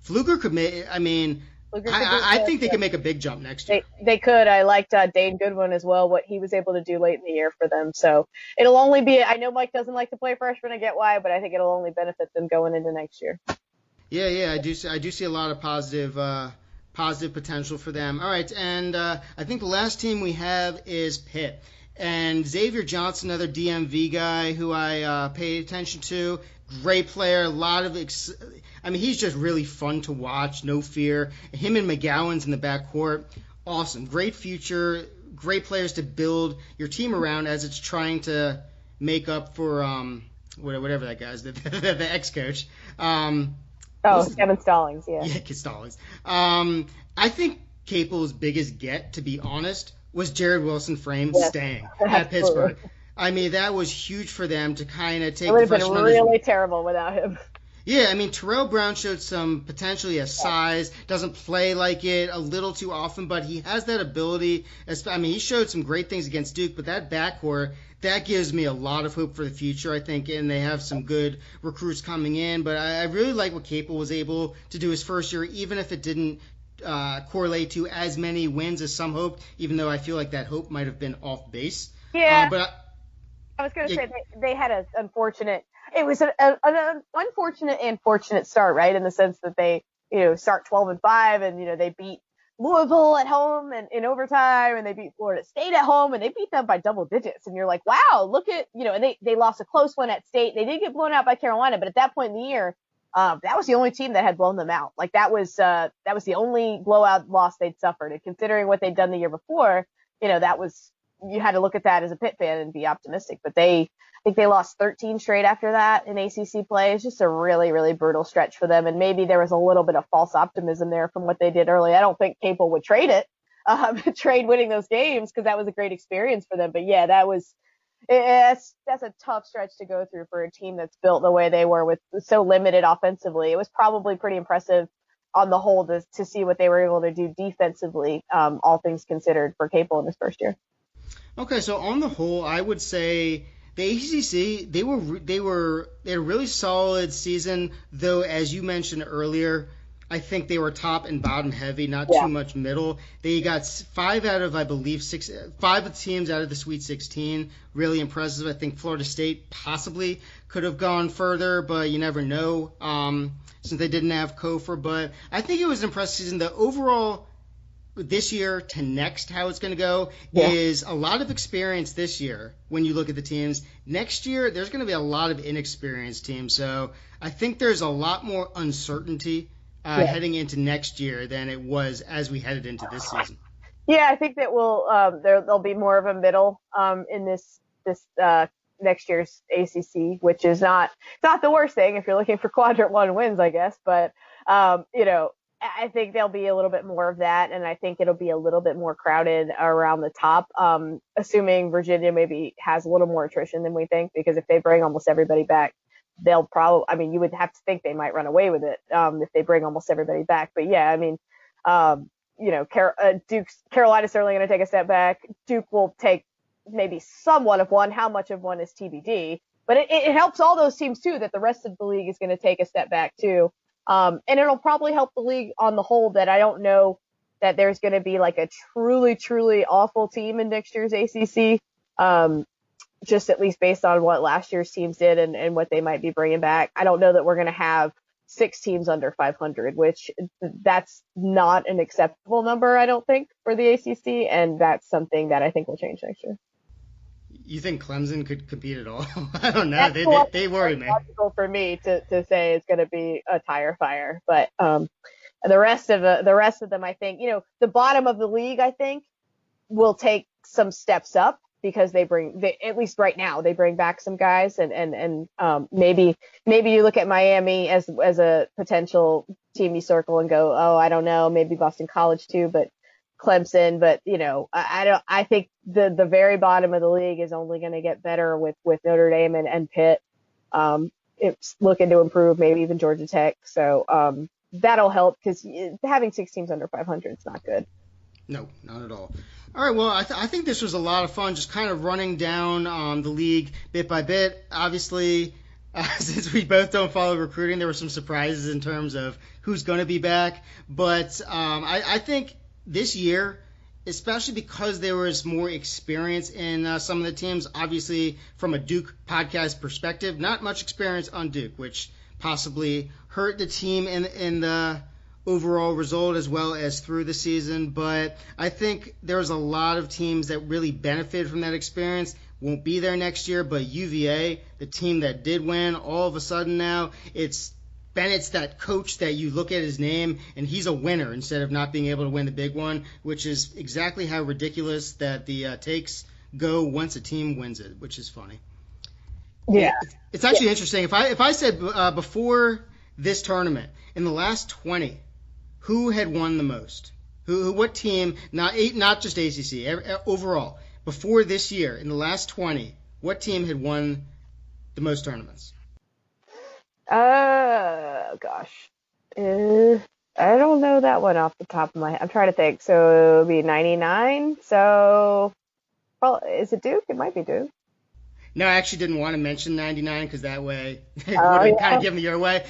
[SPEAKER 3] Pfluger could make. I mean, I think they could make a big jump next year.
[SPEAKER 2] They could. I liked Dane Goodwin as well, what he was able to do late in the year for them. So it'll only be. I know Mike doesn't like to play freshmen. I get why, but I think it'll only benefit them going into next year.
[SPEAKER 3] Yeah, I do see a lot of positive potential for them. All right, and I think the last team we have is Pitt. And Xavier Johnson, another DMV guy who I paid attention to. Great player, a lot of he's just really fun to watch, no fear. Him and McGowan's in the backcourt, awesome. Great future, great players to build your team around as it's trying to make up for whatever that guy's, the ex-coach.
[SPEAKER 2] Kevin Stallings, yeah.
[SPEAKER 3] Yeah, Kid Stallings. I think Capel's biggest get, to be honest, was Jared Wilson staying at Pittsburgh. I mean, that was huge for them to kind of take. It
[SPEAKER 2] would have been really terrible without him.
[SPEAKER 3] Yeah, I mean, Terrell Brown showed some potential. He has size, doesn't play like it a little too often, but he has that ability. I mean, he showed some great things against Duke, but that backcourt, that gives me a lot of hope for the future, I think, and they have some good recruits coming in. But I really like what Capel was able to do his first year, even if it didn't correlate to as many wins as some hoped, even though I feel like that hope might have been off base.
[SPEAKER 2] Yeah. I was going to say they had an unfortunate. It was an unfortunate and fortunate start, right? In the sense that they, start 12-5, and they beat Louisville at home and in overtime, and they beat Florida State at home, and they beat them by double digits. And you're like, wow, look at and they lost a close one at State. They did get blown out by Carolina, but at that point in the year, that was the only team that had blown them out. Like that was the only blowout loss they'd suffered. And considering what they'd done the year before, that was. You had to look at that as a Pitt fan and be optimistic, but I think they lost 13 straight after that in ACC play. It's just a really, really brutal stretch for them. And maybe there was a little bit of false optimism there from what they did early. I don't think Capel would trade winning those games, because that was a great experience for them. But yeah, that's a tough stretch to go through for a team that's built the way they were with so limited offensively. It was probably pretty impressive on the whole to see what they were able to do defensively, all things considered, for Capel in his first year.
[SPEAKER 3] Okay, so on the whole, I would say the ACC, they had a really solid season, though, as you mentioned earlier, I think they were top and bottom heavy, not too much middle. They got 5 out of, I believe, 5 teams out of the Sweet 16. Really impressive. I think Florida State possibly could have gone further, but you never know, since they didn't have Kofor. But I think it was an impressive season. The overall this year to next, how it's going to go is a lot of experience this year when you look at the teams. Next year, there's going to be a lot of inexperienced teams. So I think there's a lot more uncertainty heading into next year than it was as we headed into this season.
[SPEAKER 2] Yeah, I think that there'll be more of a middle in this next year's ACC, which is not the worst thing if you're looking for quadrant 1 wins, I guess. But I think there'll be a little bit more of that, and I think it'll be a little bit more crowded around the top, assuming Virginia maybe has a little more attrition than we think, because if they bring almost everybody back, they'll probably, you would have to think they might run away with it if they bring almost everybody back. But yeah, Carolina's certainly going to take a step back. Duke will take maybe somewhat of one. How much of one is TBD. But it helps all those teams, too, that the rest of the league is going to take a step back, too. And it'll probably help the league on the whole, that I don't know that there's going to be like a truly, truly awful team in next year's ACC, just at least based on what last year's teams did and what they might be bringing back. I don't know that we're going to have 6 teams under 500, which that's not an acceptable number, I don't think, for the ACC, and that's something that I think will change next year.
[SPEAKER 3] You think Clemson could compete at all? I don't know. They worry me.
[SPEAKER 2] It's logical for me to say it's going to be a tire fire, but the rest of them, I think, the bottom of the league, I think, will take some steps up because at least right now, they bring back some guys, and maybe you look at Miami as a potential team you circle and go, oh, I don't know, maybe Boston College too, but Clemson, but I think the very bottom of the league is only going to get better with Notre Dame and Pitt. It's looking to improve, maybe even Georgia Tech. So that'll help because having 6 teams under 500 is not good.
[SPEAKER 3] No, not at all. All right, well, I think this was a lot of fun, just kind of running down the league bit by bit. Obviously, since we both don't follow recruiting, there were some surprises in terms of who's going to be back. But I think this year, especially because there was more experience in some of the teams, obviously from a Duke podcast perspective, not much experience on Duke, which possibly hurt the team in the overall result as well as through the season. But I think there's a lot of teams that really benefited from that experience. Won't be there next year, but UVA, the team that did win, all of a sudden now it's Bennett's that coach that you look at his name and he's a winner instead of not being able to win the big one, which is exactly how ridiculous that the takes go once a team wins it, which is funny.
[SPEAKER 2] Yeah,
[SPEAKER 3] it's actually interesting. If I said before this tournament in the last 20, who had won the most? What team? Not just ACC overall. Before this year, in the last 20, what team had won the most tournaments?
[SPEAKER 2] Gosh. I don't know that one off the top of my head. I'm trying to think. So it would be 99. So, well, is it Duke? It might be Duke.
[SPEAKER 3] No, I actually didn't want to mention 99 because that way it would have kind of given your way.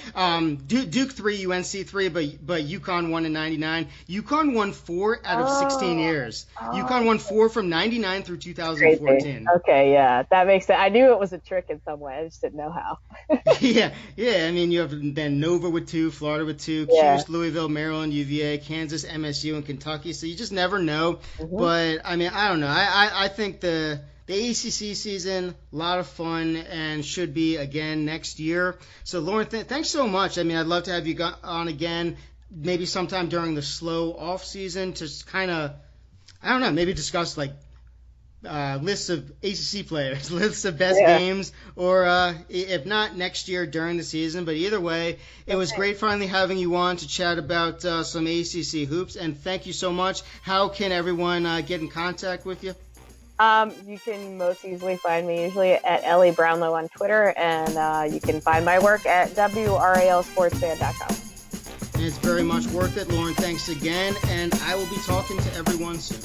[SPEAKER 3] Duke 3, UNC 3, but UConn won in 99. UConn won 4 out of 16 years. UConn won 4 from 99 through 2014.
[SPEAKER 2] Crazy. Okay, yeah, that makes sense. I knew it was a trick in some way. I just didn't know how.
[SPEAKER 3] yeah. I mean, you have then Nova with 2, Florida with 2, Cuse, Louisville, Maryland, UVA, Kansas, MSU, and Kentucky. So you just never know. Mm-hmm. But, I mean, I don't know. I think the ACC season, a lot of fun, and should be again next year. So, Lauren, thanks so much. I mean, I'd love to have you on again, maybe sometime during the slow off season to kind of, I don't know, maybe discuss like lists of ACC players, lists of best games, or if not next year during the season. But either way, it was great finally having you on to chat about some ACC hoops. And thank you so much. How can everyone get in contact with you?
[SPEAKER 2] You can most easily find me usually at Ellie Brownlow on Twitter, and you can find my work at WRALSportsfan.com.
[SPEAKER 3] And it's very much worth it. Lauren, thanks again, and I will be talking to everyone soon.